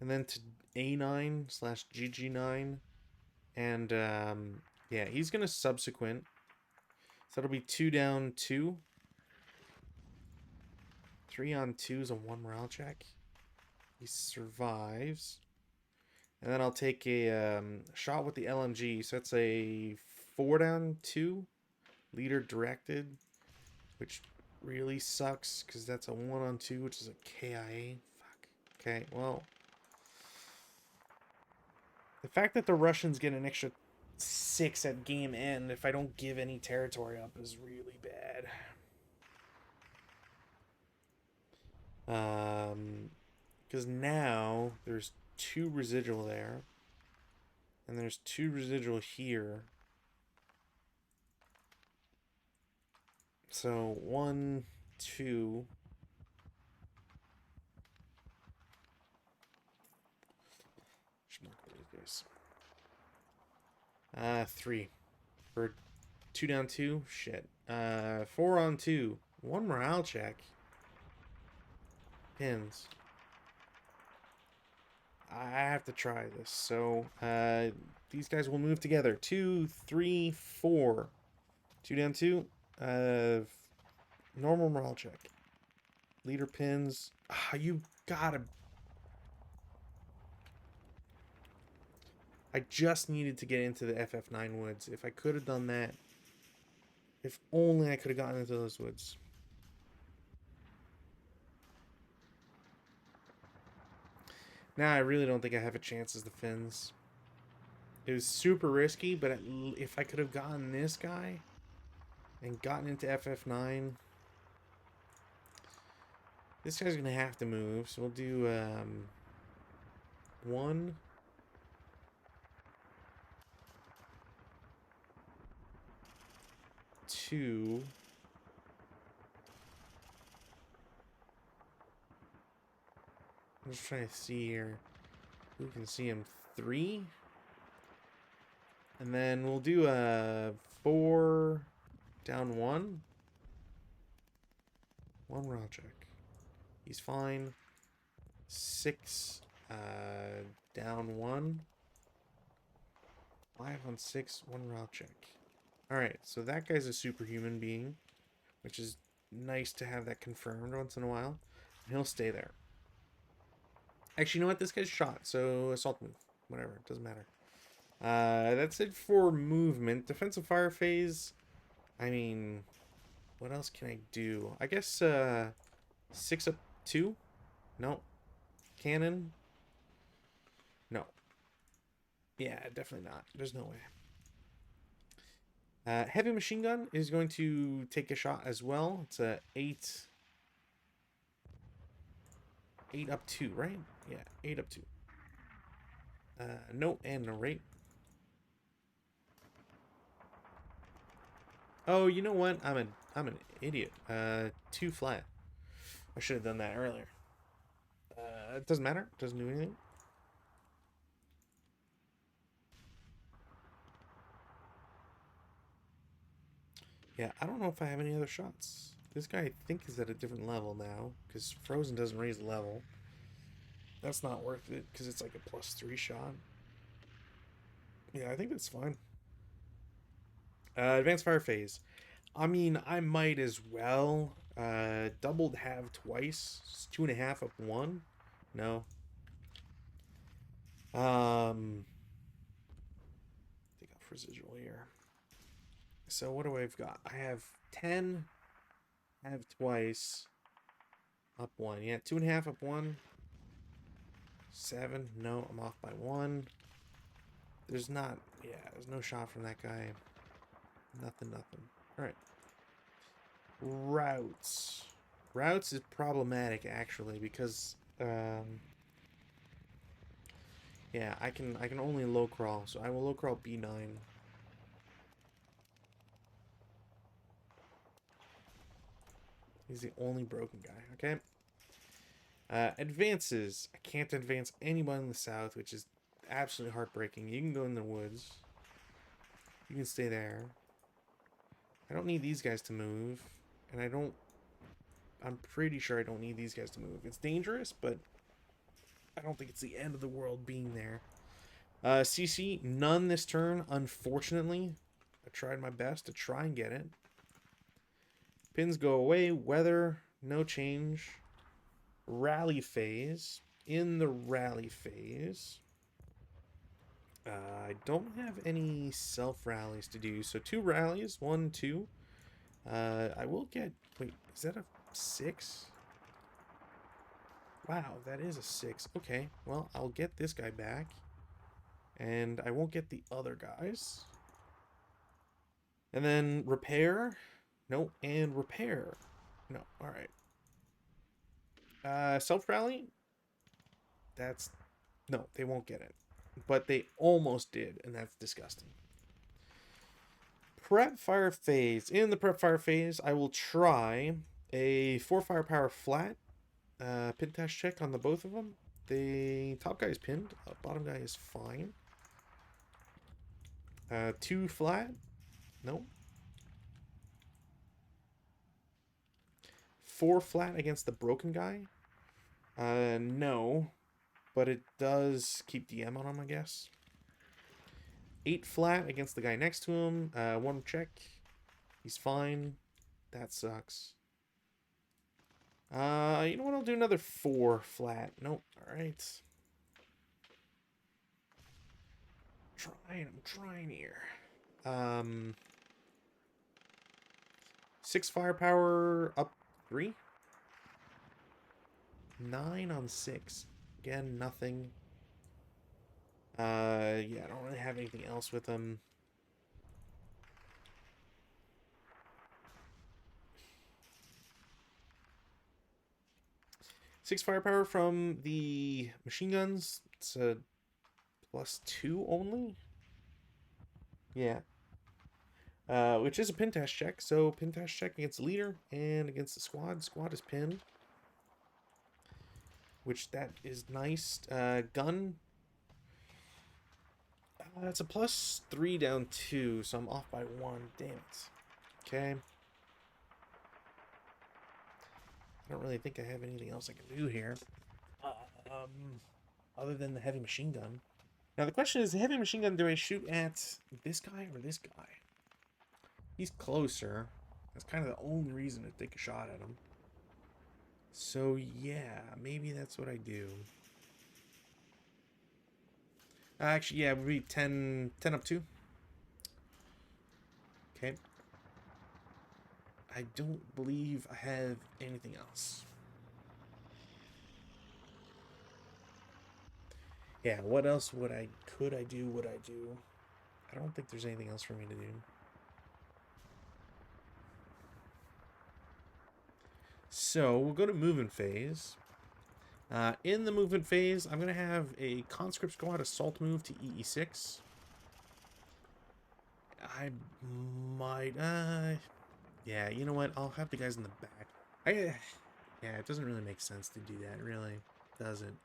And then to A9 slash GG9. And, yeah, he's going to subsequent. So that'll be 2 down 2. 3 on 2 is a 1 morale check. He survives. And then I'll take a shot with the LMG. So that's a 4 down 2. Leader directed. Which really sucks, because that's a 1 on 2, which is a KIA. Fuck. Okay, well. The fact that the Russians get an extra 6 at game end if I don't give any territory up is really bad. Because now there's 2 residual there. And there's 2 residual here. So 1, 2. Should mark those guys. 3 for 2 down 2. Shit. 4 on 2. 1 morale check. Pins. I have to try this. So these guys will move together. 2, 3, 4. 2 down 2. Normal morale check. Leader pins. You gotta. I just needed to get into the FF9 woods. If I could have done that. If only I could have gotten into those woods. Now I really don't think I have a chance as the Finns. It was super risky, but if I could have gotten this guy and gotten into FF9, this guy's gonna have to move. So we'll do 1, 2. I'm just trying to see here. Who can see him? 3. And then we'll do a 4 down 1. 1 raw check. He's fine. 6 down 1. 5 on 6, 1 raw check. Alright, so that guy's a superhuman being, which is nice to have that confirmed once in a while. And he'll stay there. Actually, you know what? This guy's shot, so assault move. Whatever, it doesn't matter. That's it for movement. Defensive fire phase. I mean, what else can I do? I guess 6 up 2? No. Cannon? No. Yeah, definitely not. There's no way. Heavy machine gun is going to take a shot as well. It's a 8 up 2, right? Yeah, 8 up 2. No, and narrate. Oh, you know what? I'm an idiot. 2 flat. I should have done that earlier. It doesn't matter. It doesn't do anything. Yeah, I don't know if I have any other shots. This guy, I think, is at a different level now, because Frozen doesn't raise the level. That's not worth it, because it's like a +3 shot. Yeah, I think that's fine. Advanced fire phase. I mean, I might as well. Doubled have twice. It's 2.5 up 1. No. Take off residual here. So what do I've got? I have 10. Have twice. Up 1. Yeah, 2.5 up 1. 7. No, I'm off by 1. There's not. Yeah, there's no shot from that guy. Nothing. Alright. Routes. Routes is problematic, actually, because yeah, I can only low crawl, so I will low crawl B9. He's the only broken guy, okay? Advances. I can't advance anyone in the south, which is absolutely heartbreaking. You can go in the woods. You can stay there. I don't need these guys to move. And I'm pretty sure I don't need these guys to move. It's dangerous, but I don't think it's the end of the world being there. CC, none this turn, unfortunately. I tried my best to try and get it. Pins go away. Weather, no change. Rally phase. In the rally phase, I don't have any self-rallies to do. So 2 rallies. 1, 2. I will get... Wait, is that a 6? Wow, that is a 6. Okay, well, I'll get this guy back. And I won't get the other guys. And then repair. No, and repair. No, alright. Self-rally? That's... No, they won't get it. But they almost did, and that's disgusting. Prep fire phase. In the prep fire phase, I will try a 4 firepower flat. Pin test check on the both of them. The top guy is pinned. Bottom guy is fine. 2 flat. Nope. 4 flat against the broken guy. No. But it does keep DM on him, I guess. 8 flat against the guy next to him. 1 check. He's fine. That sucks. You know what? I'll do another 4 flat. Nope. Alright. I'm trying here. 6 firepower up 3. 9 on 6. Again, nothing. Yeah, I don't really have anything else with them. Six firepower from the machine guns. It's a +2 only. Yeah. Which is a pin test check. So pin test check against the leader and against the squad. Squad is pinned. which that is nice. Gun. It's a +3 down 2, so I'm off by 1. Damn it. Okay. I don't really think I have anything else I can do here. Other than the heavy machine gun. Now the question is, the heavy machine gun, do I shoot at this guy or this guy? He's closer. That's kind of the only reason to take a shot at him. So yeah, maybe that's what I do. Actually, yeah, it would be 10 up 2. Okay. I don't believe I have anything else. Yeah, what else would I do? I don't think there's anything else for me to do. So we'll go to movement phase. In the movement phase, I'm going to have a conscript squad assault move to EE6. I might, yeah, you know what? I'll have the guys in the back. Yeah, it doesn't really make sense to do that, really. Doesn't.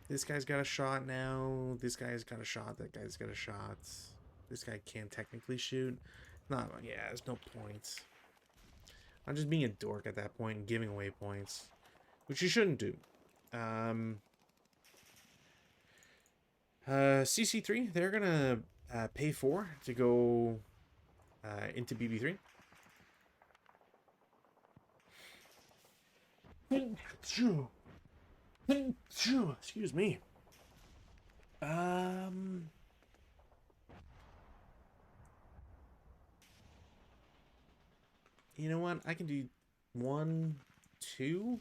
This guy's got a shot now. This guy's got a shot. That guy's got a shot. This guy can't technically shoot. Not, yeah, there's no point. I'm just being a dork at that point and giving away points, which you shouldn't do. CC3, they're gonna pay 4 to go into BB3. Excuse me. You know what? I can do 1, 2.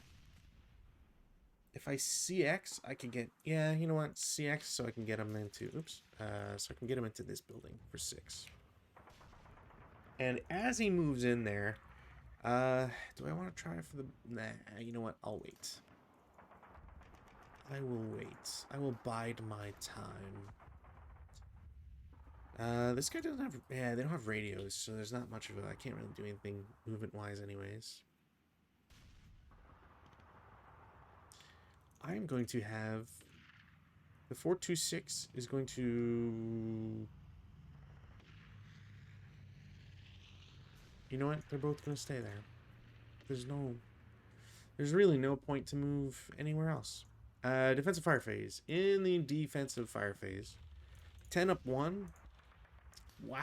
If I CX, I can get... Yeah, you know what? CX, so I can get him into... Oops. So I can get him into this building for 6. And as he moves in there... do I want to try for the... Nah, you know what? I'll wait. I will wait. I will bide my time. This guy doesn't have... Yeah, they don't have radios, so there's not much of it. I can't really do anything movement-wise anyways. I'm going to have... The 426 is going to... You know what? They're both going to stay there. There's really no point to move anywhere else. Defensive fire phase. In the defensive fire phase. 10 up 1. Wow.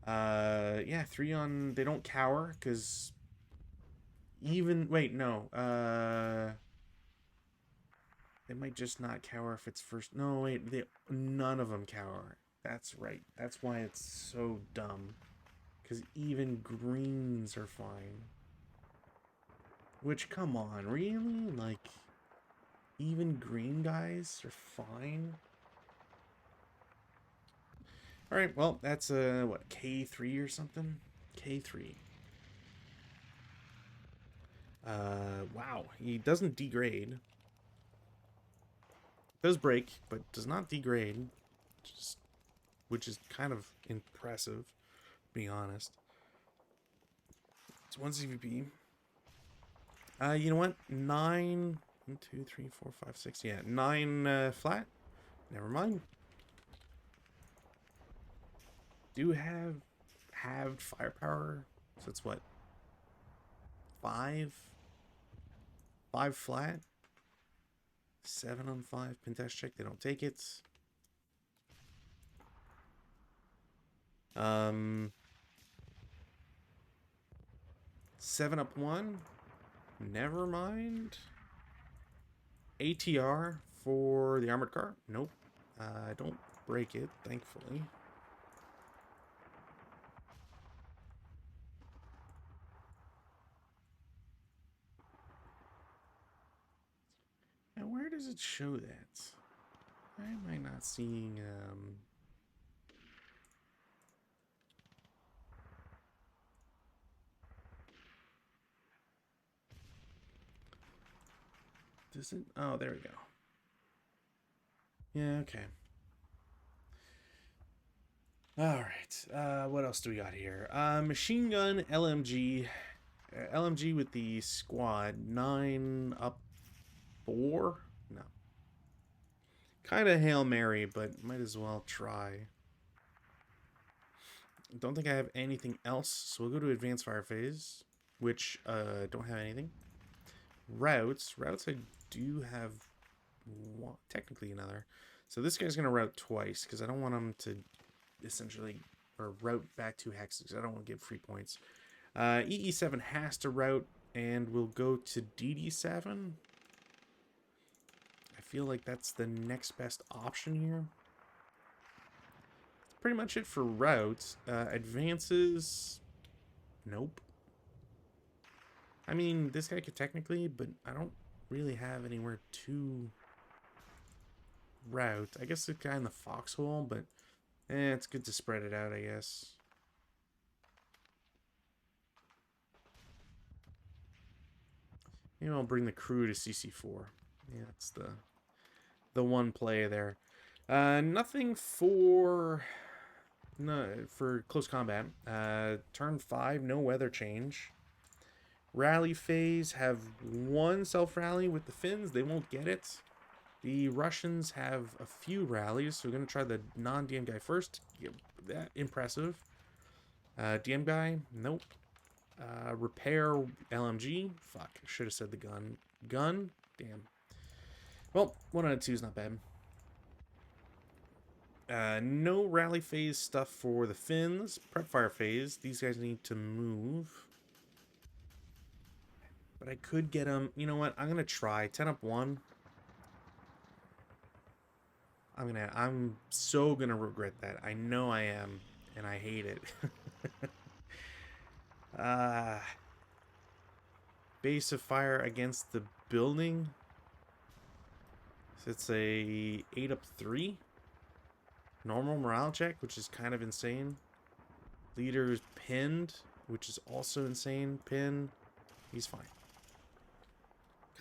Yeah, 3 on... They don't cower, because... Even... Wait, no. They might just not cower if it's first... No, wait. None of them cower. That's right. That's why it's so dumb. Because even greens are fine. Which, come on, really? Like, even green guys are fine? Alright, well, that's, what, K3 or something? K3. Wow, he doesn't degrade. Does break, but does not degrade. Which is kind of impressive, to be honest. It's 1 CVP. You know what? 9... 1, 2, 3, 4, 5, 6. Yeah, 9 flat. Never mind. Do have halved firepower. So that's what? 5? 5 flat. 7 on 5. Pin test check. They don't take it. 7 up 1. Never mind. ATR for the armored car. Nope. Don't break it, thankfully. Now, where does it show that? Why am I not seeing, Does it? Oh, there we go. Yeah, okay. Alright, what else do we got here? Machine gun, LMG. LMG with the squad. 9 up 4? No. Kind of Hail Mary, but might as well try. Don't think I have anything else, so we'll go to Advanced Fire Phase, which don't have anything. Routes I do have one, technically another. So this guy's gonna route twice because I don't want him to essentially or route back 2 hexes. I don't want to give free points. EE7 has to route, and we'll go to DD7. I feel like that's the next best option here. That's pretty much it for routes. Advances, nope. I mean, this guy could technically, but I don't really have anywhere to route. I guess the guy in the foxhole, but it's good to spread it out, I guess. Maybe I'll bring the crew to CC4. Yeah, that's the one play there. Nothing for close combat. Turn 5, no weather change. Rally phase have 1 self-rally with the Finns. They won't get it. The Russians have a few rallies, so we're going to try the non-DM guy first. Yeah, that impressive. DM guy, nope. Repair LMG. Fuck, should have said the gun. Gun? Damn. Well, 1 out of 2 is not bad. No rally phase stuff for the Finns. Prep fire phase. These guys need to move. But I could get them. You know what? I'm gonna try 10 up 1. I'm so gonna regret that. I know I am, and I hate it. Base of fire against the building. So it's a 8 up 3. Normal morale check, which is kind of insane. Leader is pinned, which is also insane. Pin, he's fine.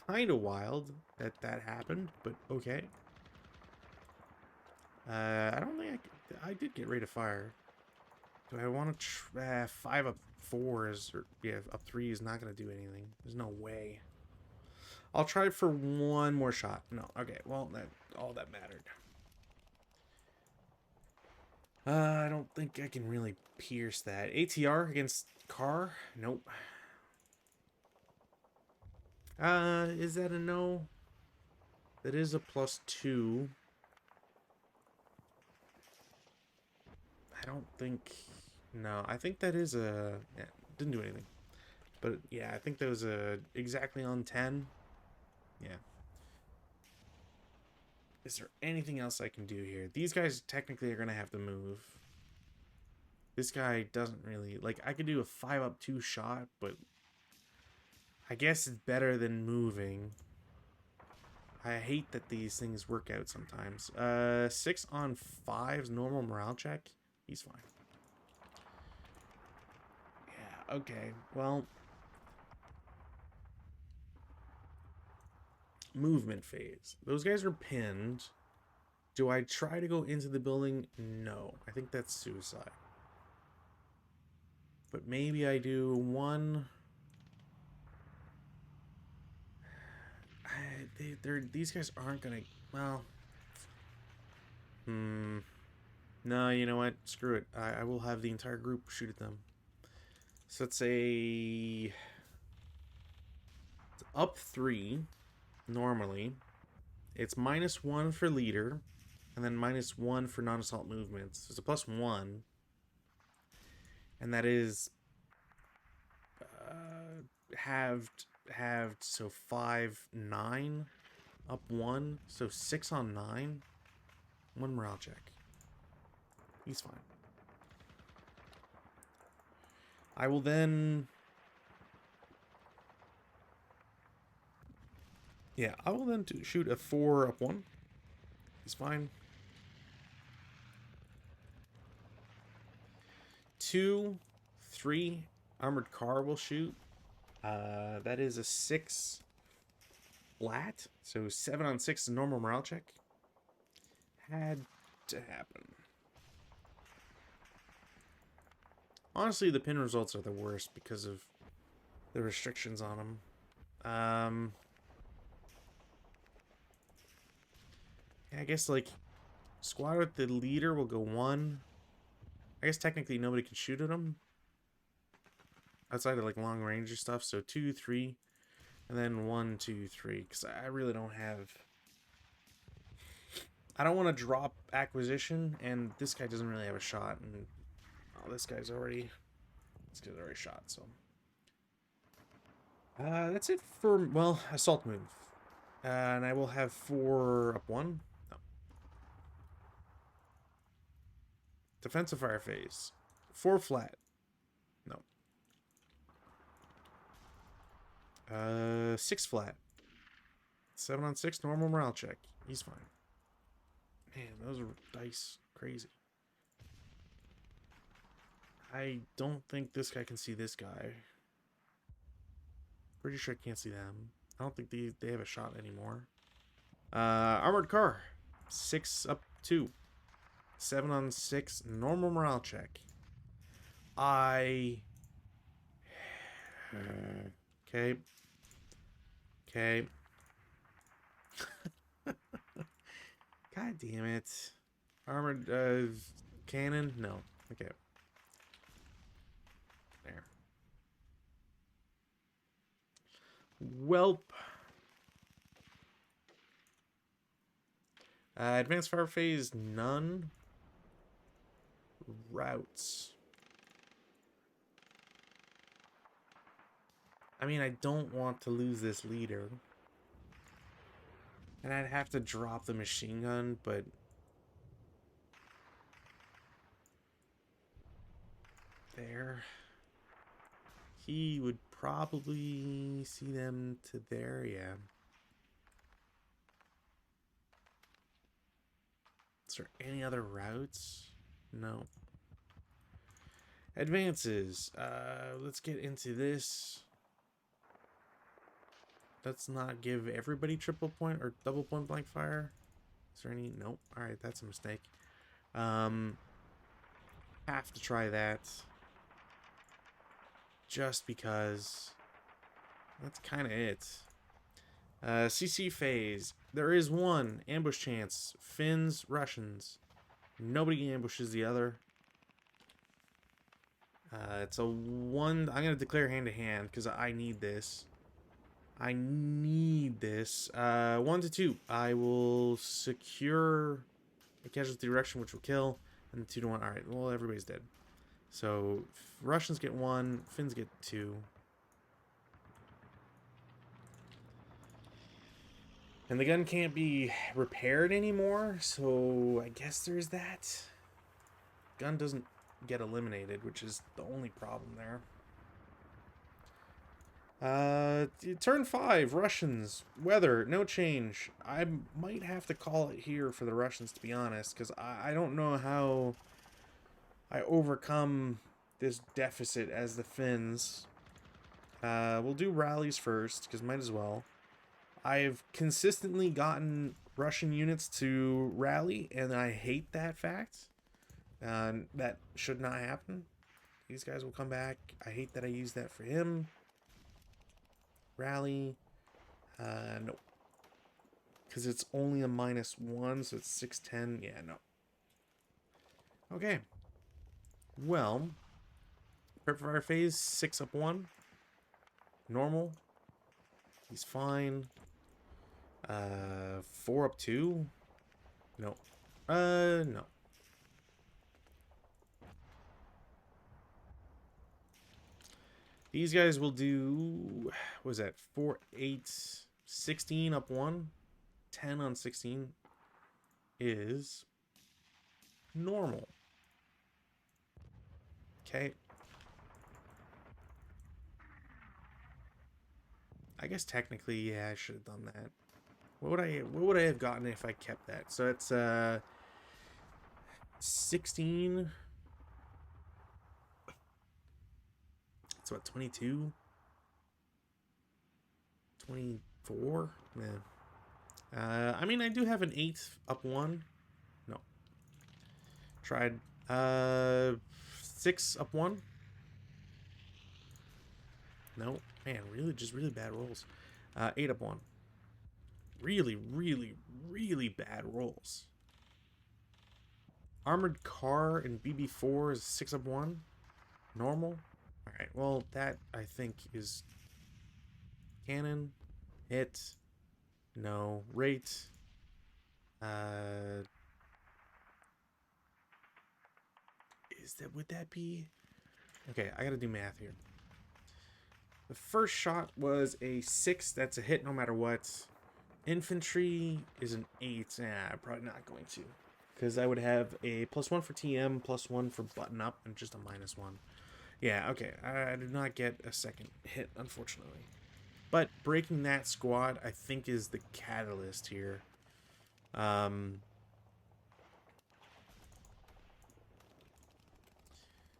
Kind of wild that that happened, but okay. I don't think I did get rate of fire. Do I want to try 5 up 4s or yeah, up 3 is not gonna do anything. There's no way. I'll try for 1 more shot. No, okay. Well, that all that mattered. I don't think I can really pierce that. ATR against car? Nope. Is that a no? That is a +2. I don't think... No, I think that is a... Yeah, didn't do anything. But yeah, I think that was a exactly on 10. Yeah. Is there anything else I can do here? These guys technically are going to have to move. This guy doesn't really... Like, I could do a 5 up 2 shot, but... I guess it's better than moving. I hate that these things work out sometimes. 6 on 5's normal morale check. He's fine. Yeah, okay. Well... Movement phase. Those guys are pinned. Do I try to go into the building? No. I think that's suicide. But maybe I do 1... these guys aren't gonna... Well... No, you know what? Screw it. I will have the entire group shoot at them. So let's say... It's up 3, normally. It's -1 for leader, and then -1 for non-assault movements. So it's a +1. And that is... halved, so 5, 9, up 1, so 6 on 9, 1 morale check. He's fine. I will then... Yeah, I will then shoot a 4 up 1. He's fine. 2, 3, armored car will shoot. That is a 6 flat. So 7 on 6 is a normal morale check. Had to happen. Honestly, the pin results are the worst because of the restrictions on them. Yeah, I guess, like, squad with the leader will go 1. I guess technically nobody can shoot at him. Outside of, like, long range stuff. So 2, 3. And then 1, 2, 3. Because I really don't have... I don't want to drop acquisition. And this guy doesn't really have a shot. And oh, this guy's already shot, so... that's it for, well, assault move. And I will have 4 up 1. No. Defensive fire phase. 4 flat. No. 6 flat. 7 on 6, normal morale check. He's fine. Man, those are dice crazy. I don't think this guy can see this guy. Pretty sure I can't see them. I don't think they have a shot anymore. Armored car. 6 up 2. 7 on 6. Normal morale check. Okay. Okay. God damn it. Armored cannon? No. Okay. There. Welp. Advanced fire phase, none. Routes. I mean, I don't want to lose this leader. And I'd have to drop the machine gun, but... there. He would probably see them to there, yeah. Is there any other routes? No. Advances. Let's get into this. Let's not give everybody triple point or double point blank fire. Is there any? Nope. Alright, that's a mistake. Have to try that. Just because. That's kind of it. CC phase. There is one ambush chance. Finns, Russians. Nobody ambushes the other. It's a 1. I'm going to declare hand to hand because I need this. I need this. 1 to 2. I will secure a casualty direction, which will kill. And 2 to 1. Alright, well, everybody's dead. So, Russians get 1. Finns get 2. And the gun can't be repaired anymore, so I guess there's that. Gun doesn't get eliminated, which is the only problem there. Turn 5, Russians. Weather, no change. I might have to call it here for the Russians, to be honest, because I don't know how I overcome this deficit as the Finns. We'll do rallies first, because might as well. I've consistently gotten Russian units to rally, and I hate that fact. That should not happen. These guys will come back. I hate that I used that for him. Rally. No. Because it's only a -1, so it's 610. Yeah, no. Okay. Well, prep fire phase, 6 up 1. Normal. He's fine. 4 up 2. No. No. These guys will do, what was that? 4, 8, 16 up 1. 10 on 16 is normal. Okay. I guess technically, yeah, I should have done that. What would I have gotten if I kept that? So it's 16. It's what, 22? 24? Yeah. I mean, I do have an 8 up 1. No. Tried 6 up 1. No. Man, really, just really bad rolls. 8-1. Really, really, really bad rolls. Armored car and BB4 is 6-1. Normal. Alright, well, that, I think, is cannon. Hit. No. Rate. Would that be? Okay, I gotta do math here. The first shot was a 6. That's a hit no matter what. Infantry is an 8. Probably not going to. Because I would have a +1 for TM, +1 for button up, and just a -1. Yeah, okay. I did not get a second hit, unfortunately. But breaking that squad, I think, is the catalyst here.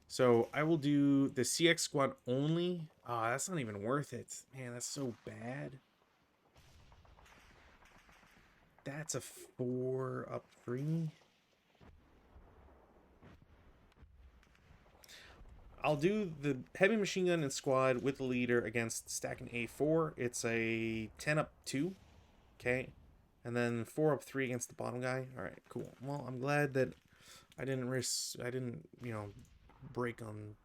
So I will do the CX squad only. Oh, that's not even worth it. Man, that's so bad. That's a 4 up 3. I'll do the heavy machine gun and squad with the leader against stacking A4. It's a 10 up 2. Okay. And then 4 up 3 against the bottom guy. Alright, cool. Well, I'm glad that I didn't break on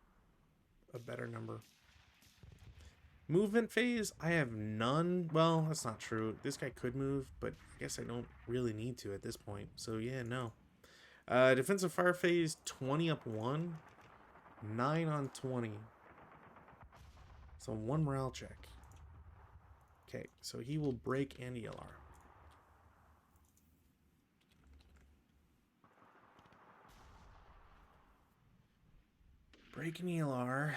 a better number. Movement phase, I have none. Well, that's not true. This guy could move, but I guess I don't really need to at this point. So yeah, no. Defensive fire phase, 20 up 1. 9 on 20. So 1 morale check. Okay, so he will break and ELR. Break and ELR.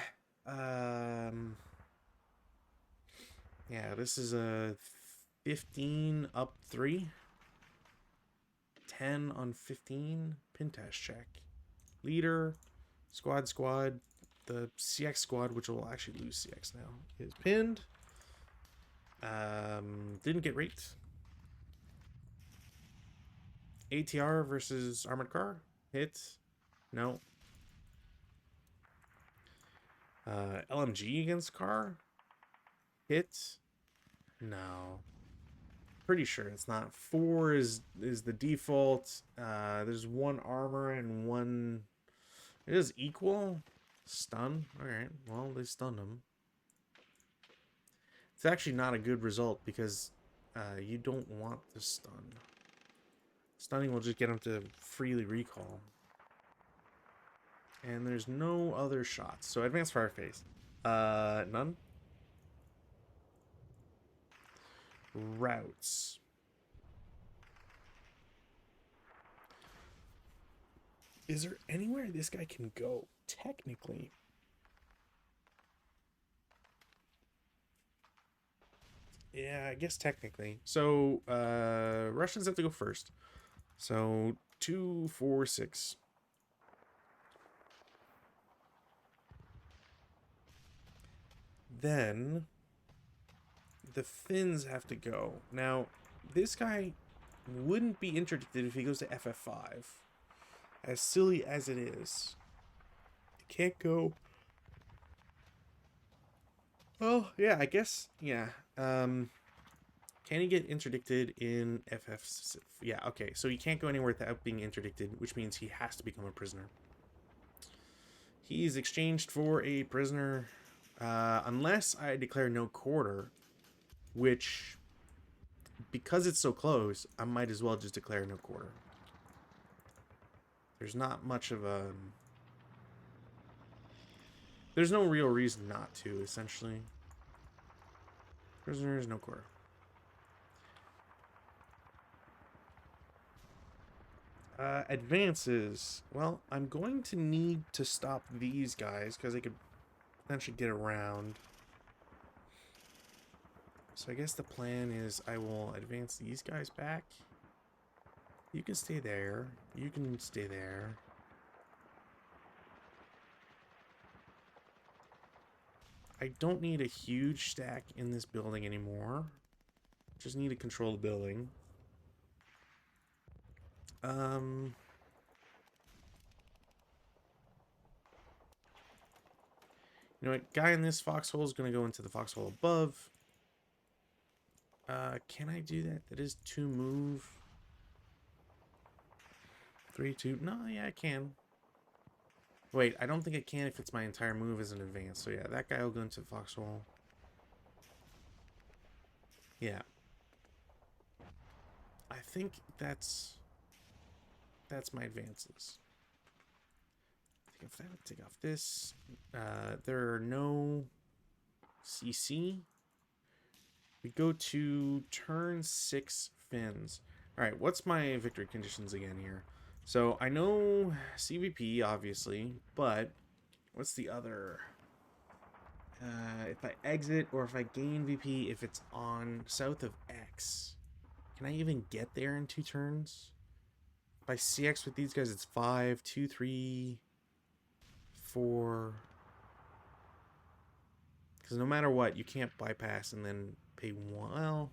Yeah, this is a 15 up 3. 10 on 15. Pin test check. Leader. Squad. The CX squad, which will actually lose CX now, is pinned. Didn't get raped. ATR versus armored car. Hit. No. LMG against car. Hit. No. Pretty sure it's not. 4 is the default. There's 1 armor and 1. It is equal. Stun. Alright, well, they stunned him. It's actually not a good result because you don't want the stun. Stunning will just get him to freely recall. And there's no other shots. So advanced fire phase. None. Routes. Is there anywhere this guy can go? Technically. Yeah, I guess technically. So, Russians have to go first. So, 2, 4, 6. Then, the Finns have to go. Now, this guy wouldn't be interdicted if he goes to FF5. As silly as it is. He can't go. Oh, yeah, I guess, yeah. Can he get interdicted in FF? Yeah, okay. So he can't go anywhere without being interdicted, which means he has to become a prisoner. He's exchanged for a prisoner, unless I declare no quarter, which, because it's so close, I might as well just declare no quarter. There's not much of a... There's no real reason not to, essentially. Prisoners, no quarter. Advances. Well, I'm going to need to stop these guys because they could potentially get around. So I guess the plan is I will advance these guys back. You can stay there. You can stay there. I don't need a huge stack in this building anymore. Just need to control the building. You know what? Guy in this foxhole is going to go into the foxhole above. Can I do that? That is 2 move. 3, 2. No, yeah, I can. Wait, I don't think I can if it's my entire move as an advance. So yeah, that guy will go into the foxhole. Yeah. I think that's my advances. I think if I would take off this, there are no CC. We go to turn 6 fins. All right, what's my victory conditions again here? So I know CVP, obviously, but what's the other? If I exit or if I gain VP, if it's on south of X, can I even get there in 2 turns? If I CX with these guys, it's 5, 2, 3, 4. Because no matter what, you can't bypass and then pay 1. Well,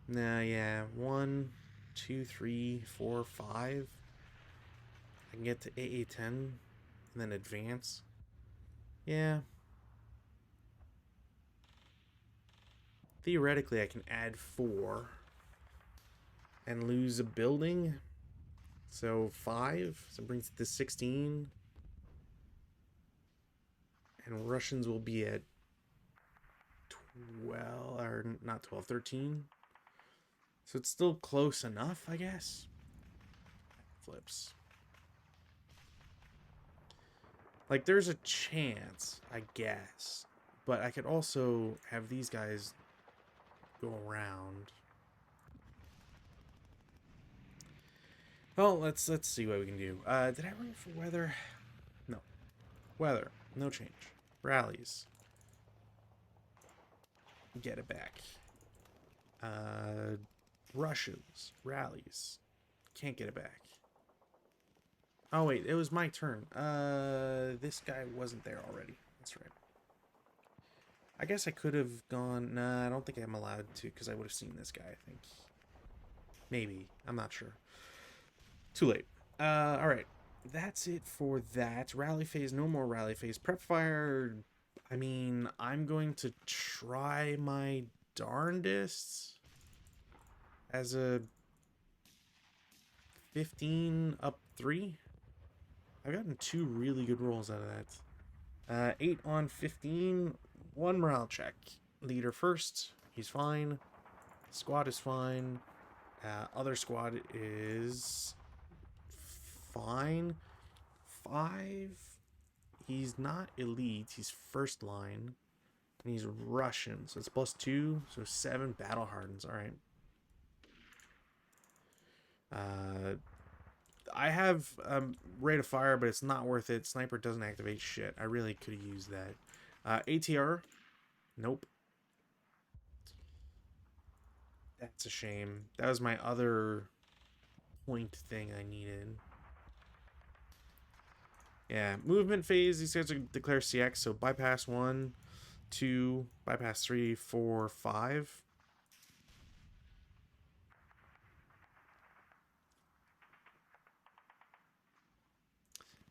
nah, yeah. 1, 2, 3, 4, 5. I can get to AA10 and then advance. Yeah. Theoretically, I can add 4 and lose a building. So 5. So it brings it to 16. And Russians will be at 12, or not 12, 13. So it's still close enough, I guess. Flips. Like, there's a chance, I guess. But I could also have these guys go around. Well, let's see what we can do. Did I roll for weather? No. Weather. No change. Rallies. Get it back. Russians. Rallies. Can't get it back. Oh, wait. It was my turn. This guy wasn't there already. That's right. I guess I could have gone... Nah, I don't think I'm allowed to, because I would have seen this guy, I think. Maybe. I'm not sure. Too late. Alright. That's it for that. Rally phase. No more rally phase. Prep fire... I mean, I'm going to try my darndest as a 15 up 3. I've gotten 2 really good rolls out of that. 8 on 15, 1 morale check. Leader first, he's fine. Squad is fine. Other squad is fine. 5. He's not elite, he's first line. And he's Russian, so it's +2, so 7 battle hardens. Alright. I have rate of fire, but it's not worth it. Sniper doesn't activate shit. I really could have used that. ATR. Nope. That's a shame. That was my other point thing I needed. Yeah, movement phase. These guys are declare CX, so bypass 1, 2, bypass 3, 4, 5.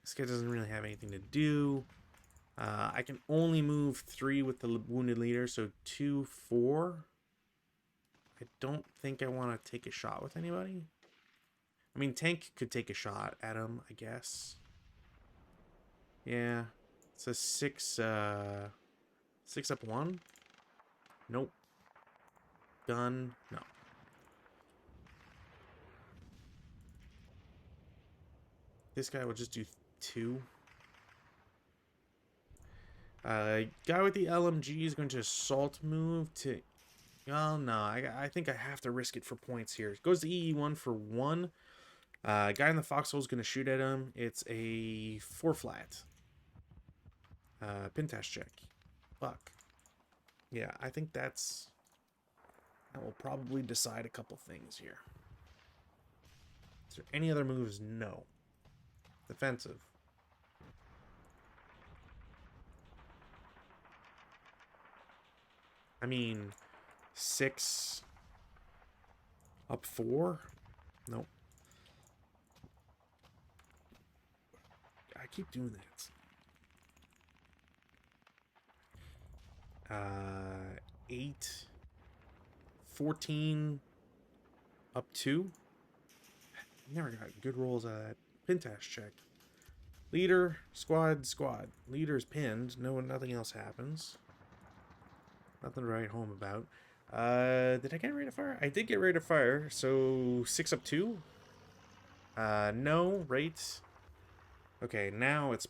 This guy doesn't really have anything to do. I can only move 3 with the wounded leader, so 2, 4. I don't think I want to take a shot with anybody. I mean, tank could take a shot at him, I guess. Yeah. It's a 6 up 1. Nope. Gun. No. This guy will just do 2. Guy with the LMG is going to assault move to... Well, no. I think I have to risk it for points here. It goes to EE1 for 1. Guy in the foxhole is going to shoot at him. It's a 4 flat. Pintash check. Fuck. Yeah, I think that will probably decide a couple things here. Is there any other moves? No. Defensive. I mean, 6 up 4? Nope. I keep doing that. 8, 14, up 2. Never got good rolls out of that. Pintash check. Leader, squad, squad. Leader's pinned. Nothing else happens. Nothing to write home about. Did I get rate of fire? I did get rate of fire. So 6 up 2. No rate. Okay, now it's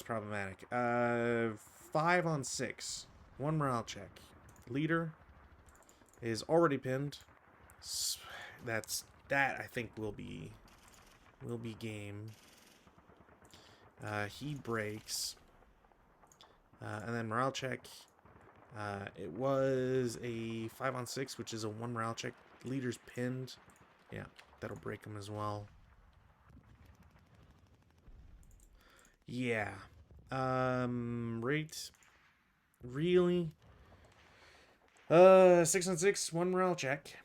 problematic. 5 on 6. 1 morale check. Leader is already pinned. That I think will be game. He breaks. And then morale check. It was a 5 on 6, which is a 1 morale check. Leader's pinned. Yeah, that'll break him as well. Yeah. Rate. Really? 6 on 6, 1 morale check.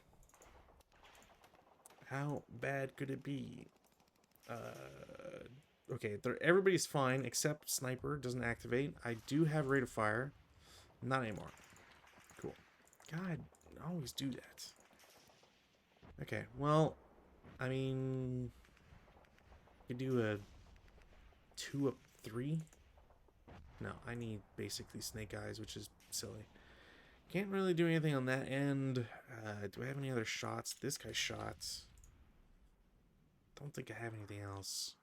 How bad could it be? Okay, everybody's fine except sniper doesn't activate. I do have rate of fire. Not anymore. Cool. God, I always do that. Okay, well, I mean, you do a 2 up 3. No, I need basically snake eyes, which is silly. Can't really do anything on that end. Do I have any other shots? This guy's shots. Don't think I have anything else.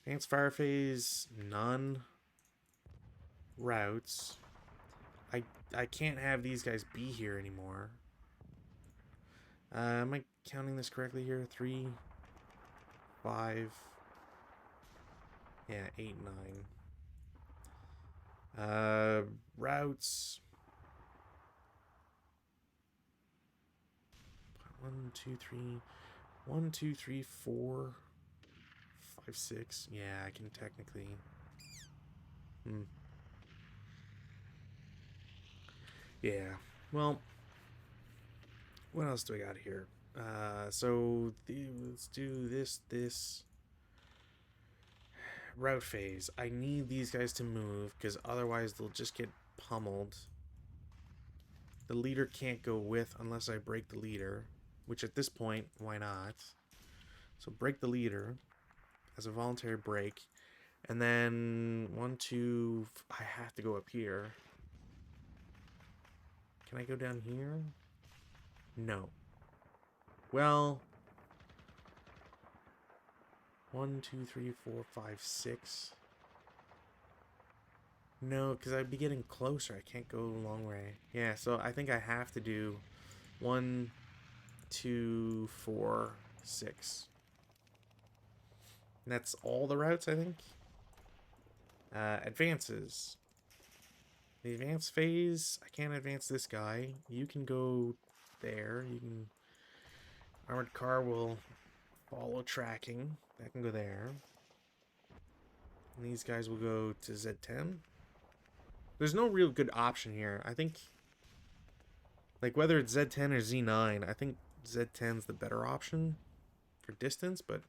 Advanced fire phase, none. Routes. I can't have these guys be here anymore. Am I counting this correctly here? 3, 5. Yeah, 8, 9. Routes. 1, 2, 3. 1, 2, 3, 4, 5, 6. Yeah, I can technically. Yeah. Well, what else do I got here? So let's do this route phase. I need these guys to move because otherwise they'll just get pummeled. The leader can't go with unless I break the leader, which at this point, why not? So break the leader as a voluntary break. And then 1, 2, I have to go up here. Can I go down here? No. Well, 1, 2, 3, 4, 5, 6. No, because I'd be getting closer. I can't go a long way. Yeah, so I think I have to do 1, 2, 4, 6. And that's all the routes, I think. Advances. The advance phase, I can't advance this guy. You can go there. You can. Armored car will follow tracking. That can go there. And these guys will go to Z10. There's no real good option here. I think, like, whether it's Z10 or Z9, I think Z10's the better option for distance, but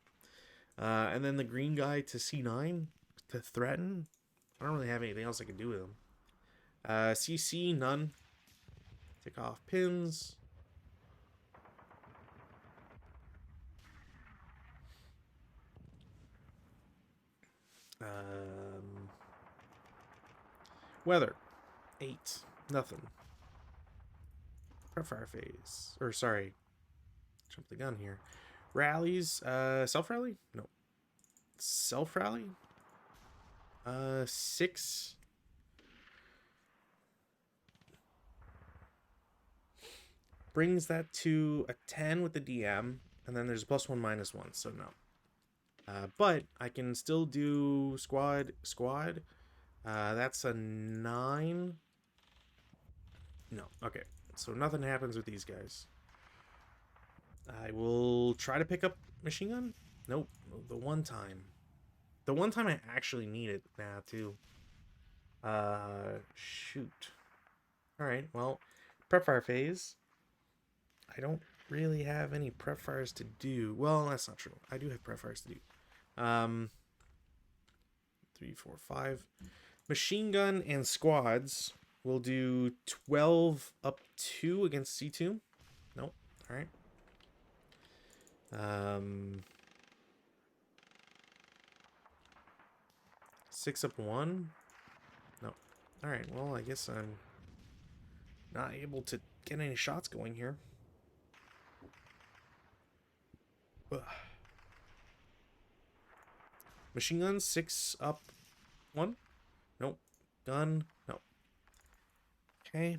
and then the green guy to C9 to threaten. I don't really have anything else I can do with him. CC, none. Take off pins. Weather, 8, nothing. Prep fire phase, or sorry, jump the gun here. Rallies, self rally? No. Self rally? 6. Brings that to a 10 with the DM, and then there's a +1, -1, so no. But I can still do squad. That's a 9. No, okay. So nothing happens with these guys. I will try to pick up machine gun. Nope. The one time I actually need it now too. Shoot. Alright, well, prep fire phase. I don't really have any prep fires to do. Well, that's not true. I do have prep fires to do. 3, 4, 5. Machine gun and squads We'll do 12 up 2 against C2. Nope. All right. 6 up 1. Nope. All right. Well, I guess I'm not able to get any shots going here. Ugh. Machine gun, 6 up 1. Nope. Gun, nope. Okay.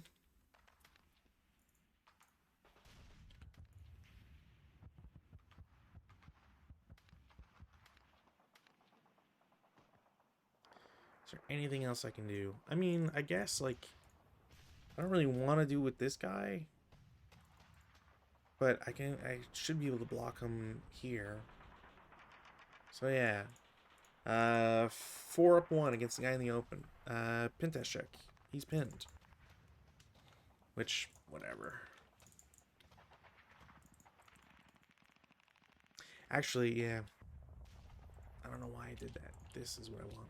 Is there anything else I can do? I mean, I guess, like, I don't really want to do with this guy. But I should be able to block him here. So, yeah. 4 up 1 against the guy in the open. Pin test check. He's pinned. Which, whatever. Actually, yeah. I don't know why I did that. This is what I want.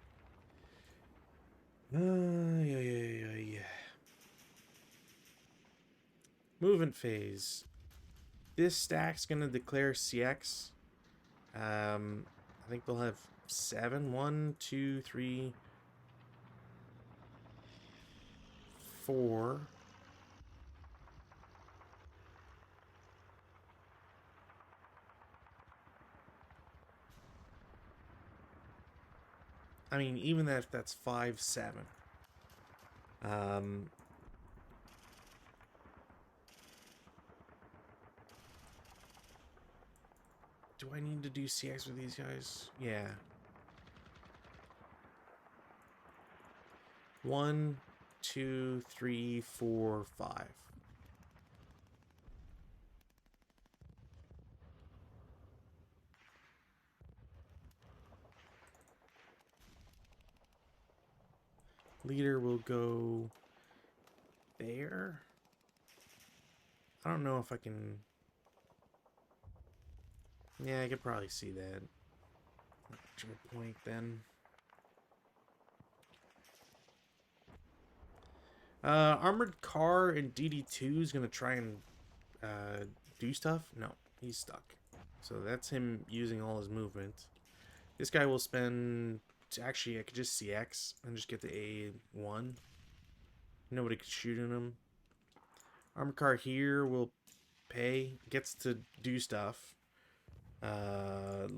Yeah. Movement phase. This stack's gonna declare CX. I think they'll have 7. 1, 2, 3, 4. I mean, even if that's 5, 7. Do I need to do CX with these guys? Yeah. 1, 2, 3, 4, 5. Leader will go there. I don't know if I can... Yeah, I could probably see that. Good point then. Armored car in DD2 is gonna try and do stuff. No, he's stuck. So that's him using all his movement. This guy will spend... Actually, I could just CX and just get the A1. Nobody could shoot in him. Armored car here will pay. Gets to do stuff.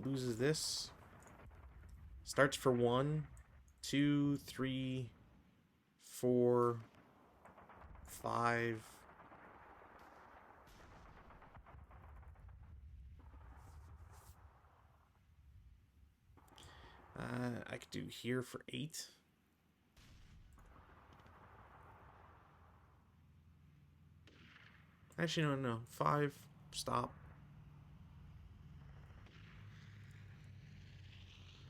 Loses this. Starts for 1, 2, 3, 4, 5. I could do here for 8. Actually, no. 5. Stop.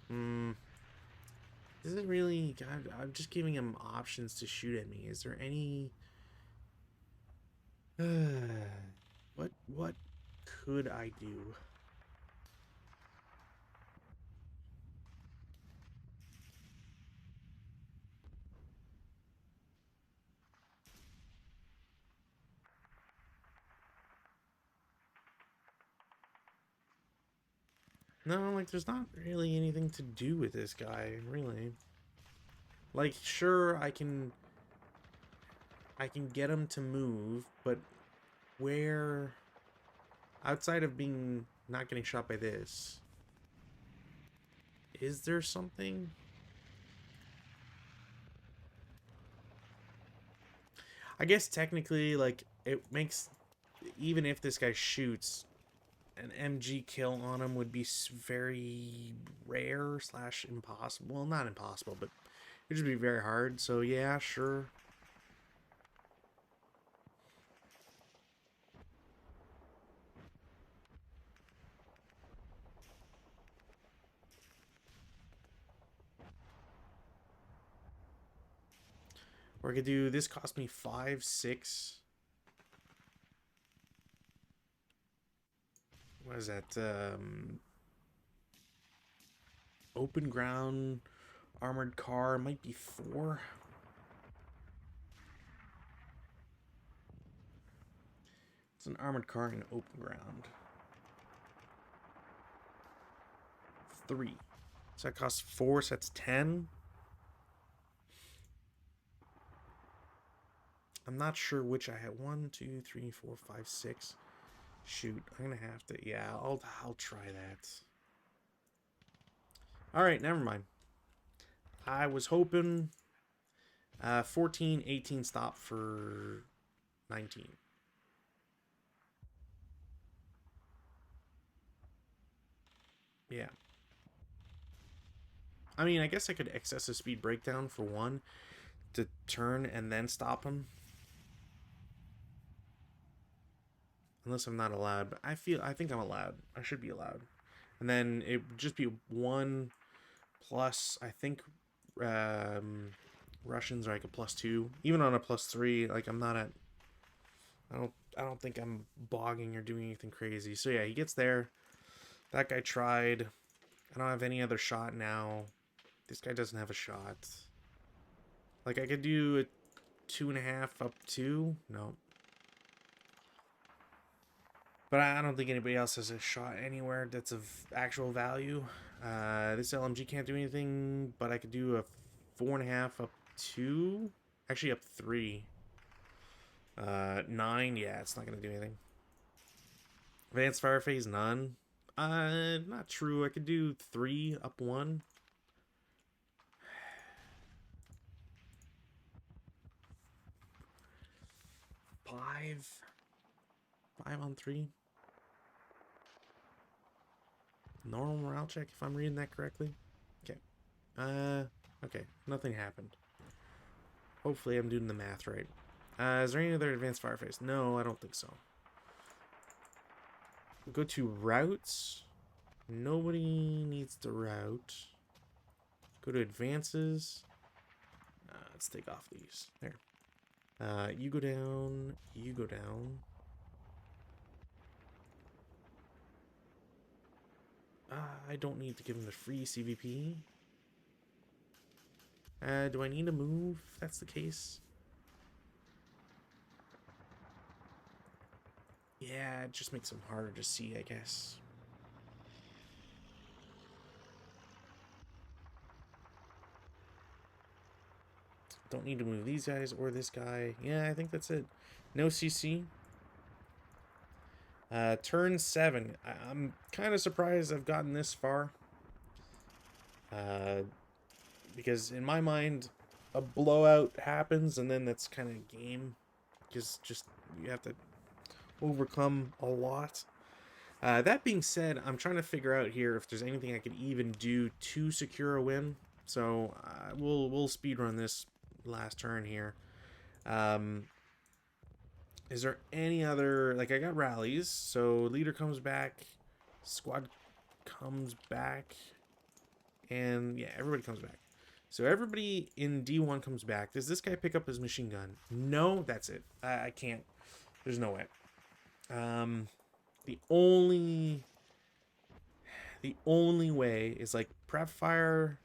This is really... God, I'm just giving him options to shoot at me. Is there any... What could I do? No, like, there's not really anything to do with this guy, really. Like, sure, I can get him to move, but where... Outside of being... not getting shot by this... Is there something? I guess technically, like, it makes... Even if this guy shoots... An MG kill on him would be very rare / impossible. Well, not impossible, but it would just be very hard. So yeah, sure. Or I could do this. Cost me 5, 6. What is that? Open ground, armored car might be 4. It's an armored car in open ground. 3. So that costs 4, so that's 10. I'm not sure which I had. 1, 2, 3, 4, 5, 6. Shoot, I'm gonna have to. Yeah, I'll try that. All right, never mind. I was hoping 14, 18 stop for 19. Yeah. I mean, I guess I could excessive speed breakdown for 1 to turn and then stop him. Unless I'm not allowed, but I think I'm allowed. I should be allowed. And then it would just be 1 plus, I think, Russians are like a +2. Even on a +3, like I'm not at. I don't think I'm bogging or doing anything crazy. So yeah, he gets there. That guy tried. I don't have any other shot now. This guy doesn't have a shot. Like I could do a 2.5 up 2. No. But I don't think anybody else has a shot anywhere that's of actual value. This LMG can't do anything, but I could do a 4.5 up 2. Actually, up 3. 9, yeah, it's not going to do anything. Advanced fire phase, none. Not true. I could do 3 up 1. Five on 3. Normal morale check, if I'm reading that correctly. Okay. Okay. Nothing happened. Hopefully I'm doing the math right. Is there any other advanced fire phase? No, I don't think so. We'll go to routes. Nobody needs to route. Go to advances. Let's take off these. There. You go down. You go down. I don't need to give him the free CVP. Do I need to move if that's the case? Yeah, it just makes them harder to see, I guess. Don't need to move these guys or this guy. Yeah, I think that's it. No CC. Turn 7. I'm kind of surprised I've gotten this far. Because in my mind, a blowout happens and then that's kind of game. Just you have to overcome a lot. That being said, I'm trying to figure out here if there's anything I could even do to secure a win. So we'll speedrun this last turn here. Is there any other, like I got rallies, so leader comes back, squad comes back, and yeah, everybody comes back. So everybody in D1 comes back. Does this guy pick up his machine gun? No, that's it. I can't. There's no way. The only way is like prep fire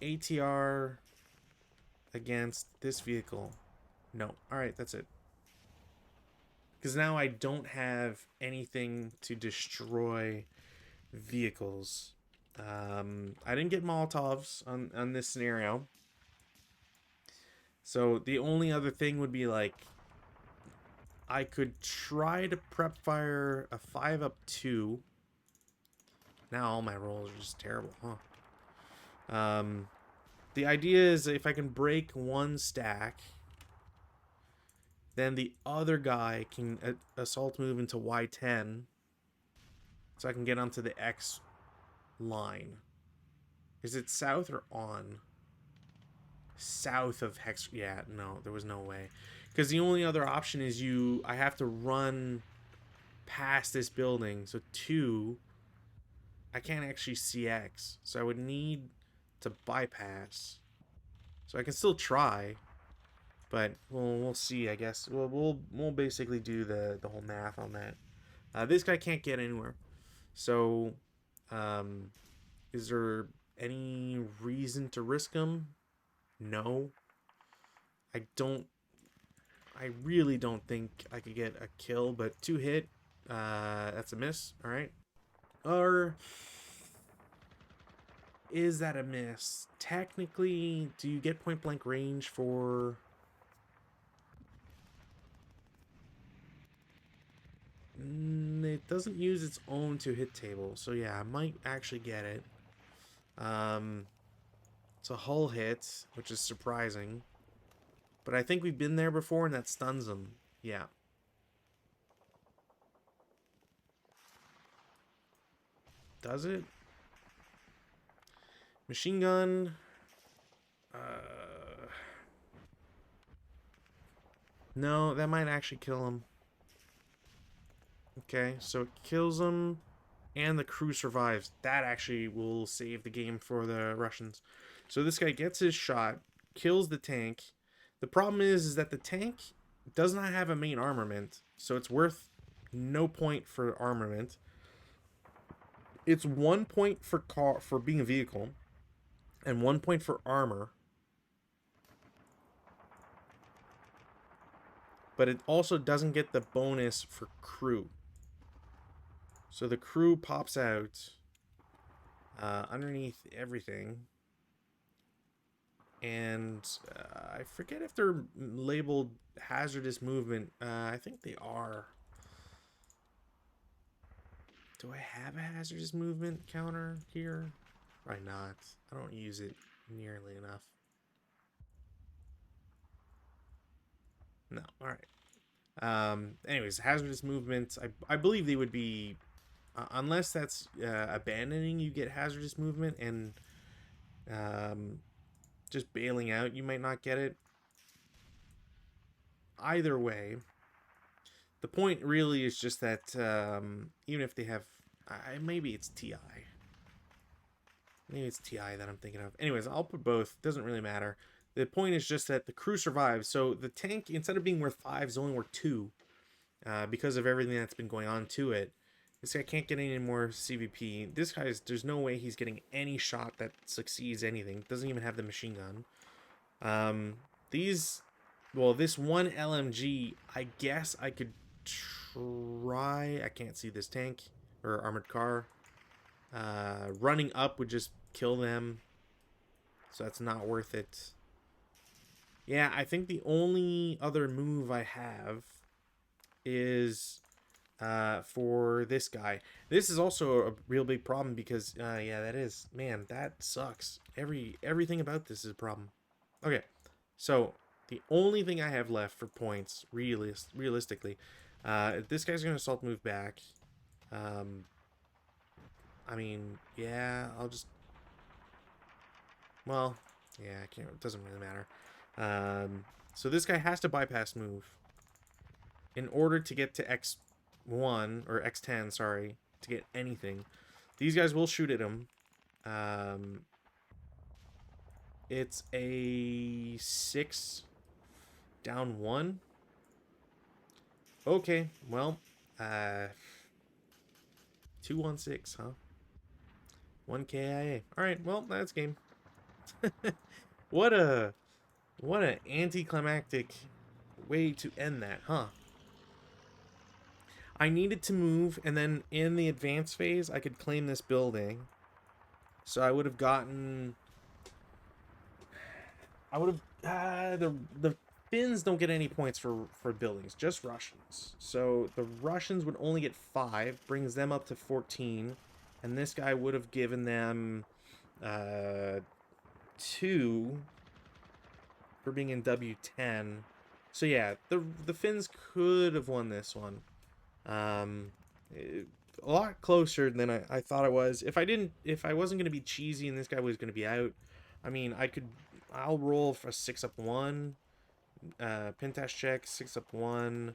ATR against this vehicle. No. All right, that's it. Because now I don't have anything to destroy vehicles. I didn't get Molotovs on this scenario. So the only other thing would be like I could try to prep fire a 5 up 2. Now all my rolls are just terrible, huh? The idea is if I can break 1 stack, then the other guy can assault move into Y10, so I can get onto the X line. Is it south or on? South of Hex. Yeah, no, there was no way. Because the only other option is I have to run past this building. So 2, I can't actually CX. So I would need to bypass. So I can still try. But we'll see, I guess. We'll basically do the whole math on that. This guy can't get anywhere. So, is there any reason to risk him? No. I I really don't think I could get a kill, but 2 hit, that's a miss. All right. Or is that a miss? Technically, do you get point blank range for... It doesn't use its own 2 hit table, so yeah, I might actually get it. It's a hull hit, which is surprising. But I think we've been there before, and that stuns them. Yeah. Does it? Machine gun. No, that might actually kill him. Okay, so it kills him, and the crew survives. That actually will save the game for the Russians. So this guy gets his shot, kills the tank. The problem is that the tank does not have a main armament, so it's worth no point for armament. It's 1 point for being a vehicle, and 1 point for armor. But it also doesn't get the bonus for crew. So the crew pops out underneath everything. And I forget if they're labeled hazardous movement. I think they are. Do I have a hazardous movement counter here? Probably not. I don't use it nearly enough. No. All right. Anyways, hazardous movements. I believe they would be, unless that's abandoning. You get hazardous movement, and just bailing out, you might not get it. Either way, the point really is just that even if they have, maybe it's TI. Maybe it's TI that I'm thinking of. Anyways, I'll put both. Doesn't really matter. The point is just that the crew survives. So the tank, instead of being worth 5, is only worth 2. Because of everything that's been going on to it. This guy can't get any more CVP. This guy's, there's no way he's getting any shot that succeeds anything. Doesn't even have the machine gun. This one LMG, I guess I could try. I can't see this tank or armored car. Running up would just kill them, so that's not worth it. Yeah, I think the only other move I have is for this guy. This is also a real big problem because yeah, that is, man, that sucks. Everything about this is a problem. Okay, so the only thing I have left for points, realistically, this guy's gonna assault move back. I mean, yeah, I'll just, well, yeah, I can't, it doesn't really matter. So this guy has to bypass move in order to get to X1 or X10, sorry, to get anything. These guys will shoot at him. It's a 6 down 1. Okay, well, 216, huh? 1 KIA. All right, well, that's game. What an anticlimactic way to end that, huh? I needed to move, and then in the advance phase, I could claim this building. So I would have gotten... the Finns don't get any points for buildings, just Russians. So the Russians would only get 5, brings them up to 14, and this guy would have given them 2 for being in W10. So yeah, the Finns could have won this one. A lot closer than I thought it was. If I wasn't gonna be cheesy and this guy was gonna be out, I mean, I'll roll for a 6 up 1. Pintash check, 6 up 1.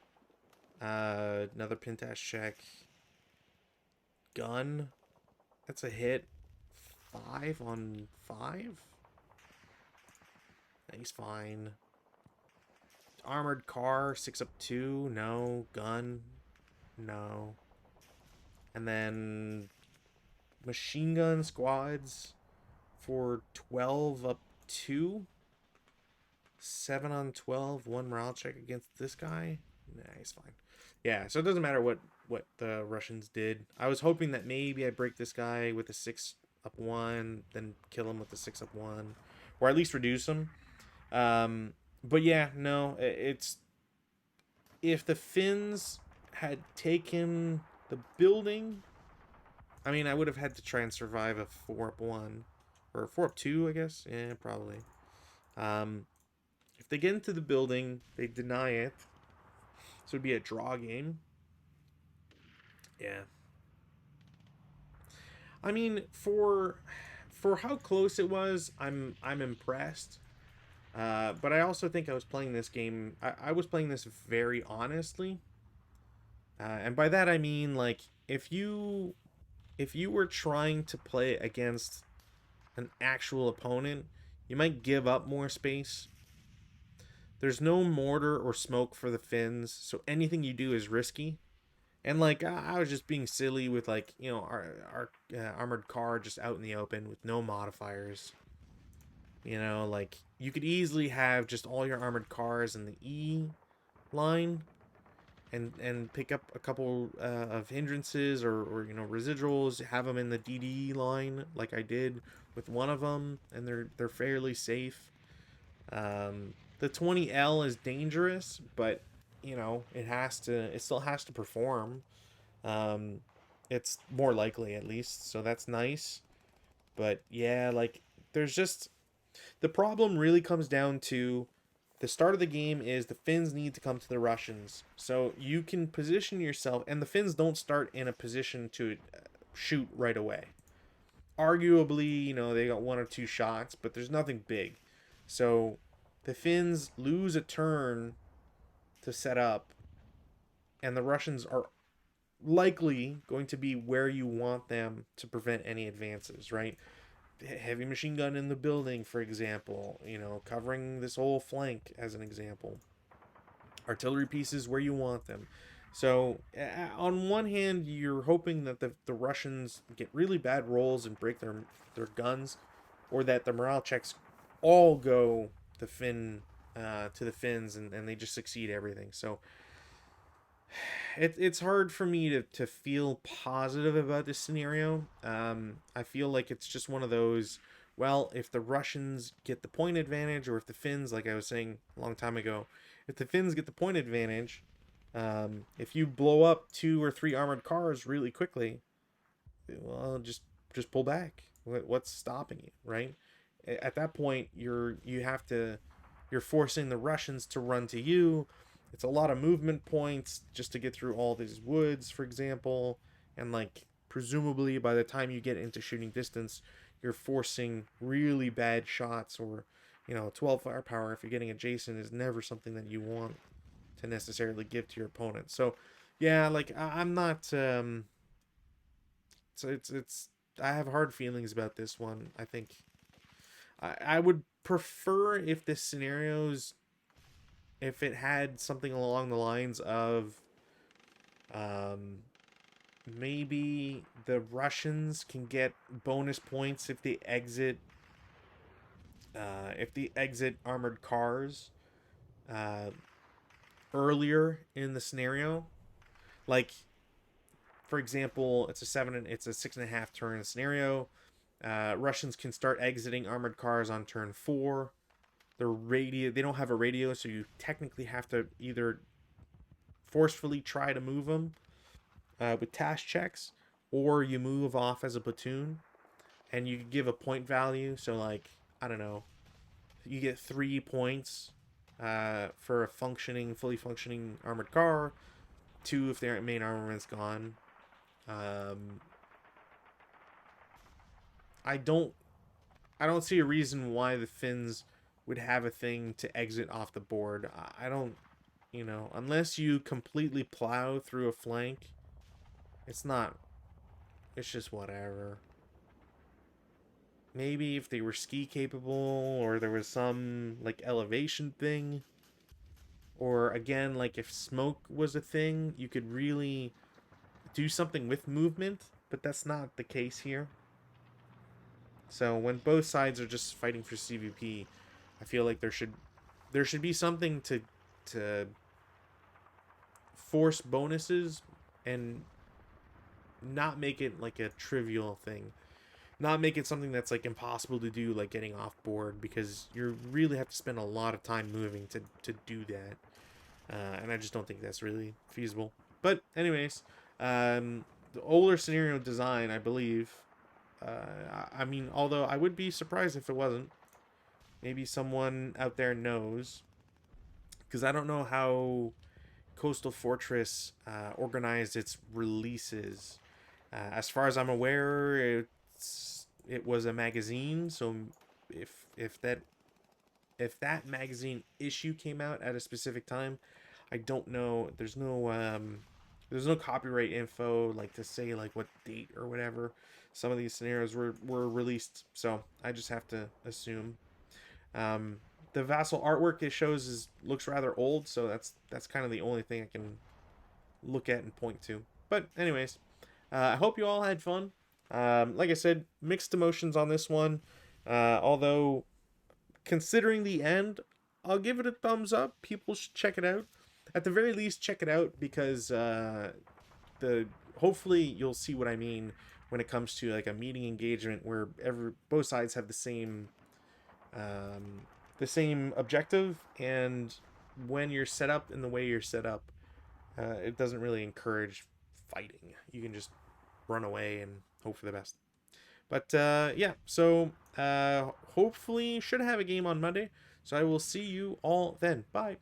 Another Pintash check. Gun. That's a hit. 5 on 5. He's fine. Armored car, 6 up 2. No. Gun. No. And then machine gun squads for 12 up 2. 7 on 12, one morale check against this guy. Nah, he's fine. Yeah, so it doesn't matter what the Russians did. I was hoping that maybe I break this guy with a 6 up 1, then kill him with the 6 up 1, or at least reduce him. But yeah, no, it's if the Finns had taken the building, I mean, I would have had to try and survive a 4 up 1 or a 4 up 2, I guess. Yeah, probably. Um, if they get into the building, they deny it. So it'd be a draw game. Yeah. I mean, for how close it was, I'm impressed. But I also think I was playing this game. I was playing this very honestly, and by that I mean like if you were trying to play against an actual opponent, you might give up more space. There's no mortar or smoke for the Finns, so anything you do is risky. And like I was just being silly with like our armored car just out in the open with no modifiers. Like you could easily have just all your armored cars in the E line and pick up a couple of hindrances or residuals, have them in the DD line like I did with one of them, and they're fairly safe. The 20L is dangerous, but it still has to perform. Um, it's more likely at least, so that's nice. But yeah, like there's just the problem really comes down to the start of the game is the Finns need to come to the Russians. So you can position yourself, and the Finns don't start in a position to shoot right away. Arguably, they got one or two shots, but there's nothing big. So the Finns lose a turn to set up, and the Russians are likely going to be where you want them to prevent any advances, right? Heavy machine gun in the building, for example, covering this whole flank as an example. Artillery pieces where you want them. So, on one hand, you're hoping that the Russians get really bad rolls and break their guns, or that the morale checks all go to the Finns and they just succeed everything. So, it's hard for me to feel positive about this scenario. I feel like it's just one of those. Well, if the Russians get the point advantage, or if the Finns, like I was saying a long time ago, if the Finns get the point advantage, if you blow up 2 or 3 armored cars really quickly, well, just pull back. What's stopping you, right? At that point, you're forcing the Russians to run to you. It's a lot of movement points just to get through all these woods, for example, and like presumably by the time you get into shooting distance, you're forcing really bad shots, or 12 firepower if you're getting adjacent is never something that you want to necessarily give to your opponent. So yeah, like I'm not so it's I have hard feelings about this one. I think I would prefer if this scenario's if it had something along the lines of um maybe the Russians can get bonus points if they exit armored cars uh earlier in the scenario. Like for example, it's a 6.5 turn scenario. Russians can start exiting armored cars on turn 4. They don't have a radio, so you technically have to either forcefully try to move them with task checks, or you move off as a platoon, and you give a point value. So like I don't know, you get 3 points for a fully functioning armored car. 2 if their main armament's gone. Um, I don't I don't see a reason why the Finns would have a thing to exit off the board. I don't, unless you completely plow through a flank, it's not, it's just whatever. Maybe if they were ski capable, or there was some, like, elevation thing, or again, like, if smoke was a thing, you could really do something with movement, but that's not the case here. So when both sides are just fighting for CVP, I feel like there should be something to force bonuses and not make it like a trivial thing. Not make it something that's like impossible to do, like getting off board, because you really have to spend a lot of time moving to do that. And I just don't think that's really feasible. But anyways, the older scenario design, I believe. I mean, although I would be surprised if it wasn't. Maybe someone out there knows, because I don't know how Coastal Fortress organized its releases. As far as I'm aware, it was a magazine, so if that if that magazine issue came out at a specific time, I don't know. There's no copyright info like to say like what date or whatever some of these scenarios were released. So I just have to assume. Um, the Vassal artwork it shows looks rather old, so that's kind of the only thing I can look at and point to. But anyways, I hope you all had fun. Like I said, mixed emotions on this one. Although considering the end, I'll give it a thumbs up. People should check it out. At the very least, check it out because the hopefully you'll see what I mean when it comes to like a meeting engagement where both sides have the same objective, and when you're set up in the way you're set up, it doesn't really encourage fighting. You can just run away and hope for the best. But yeah, so hopefully should have a game on Monday. So I will see you all then. Bye.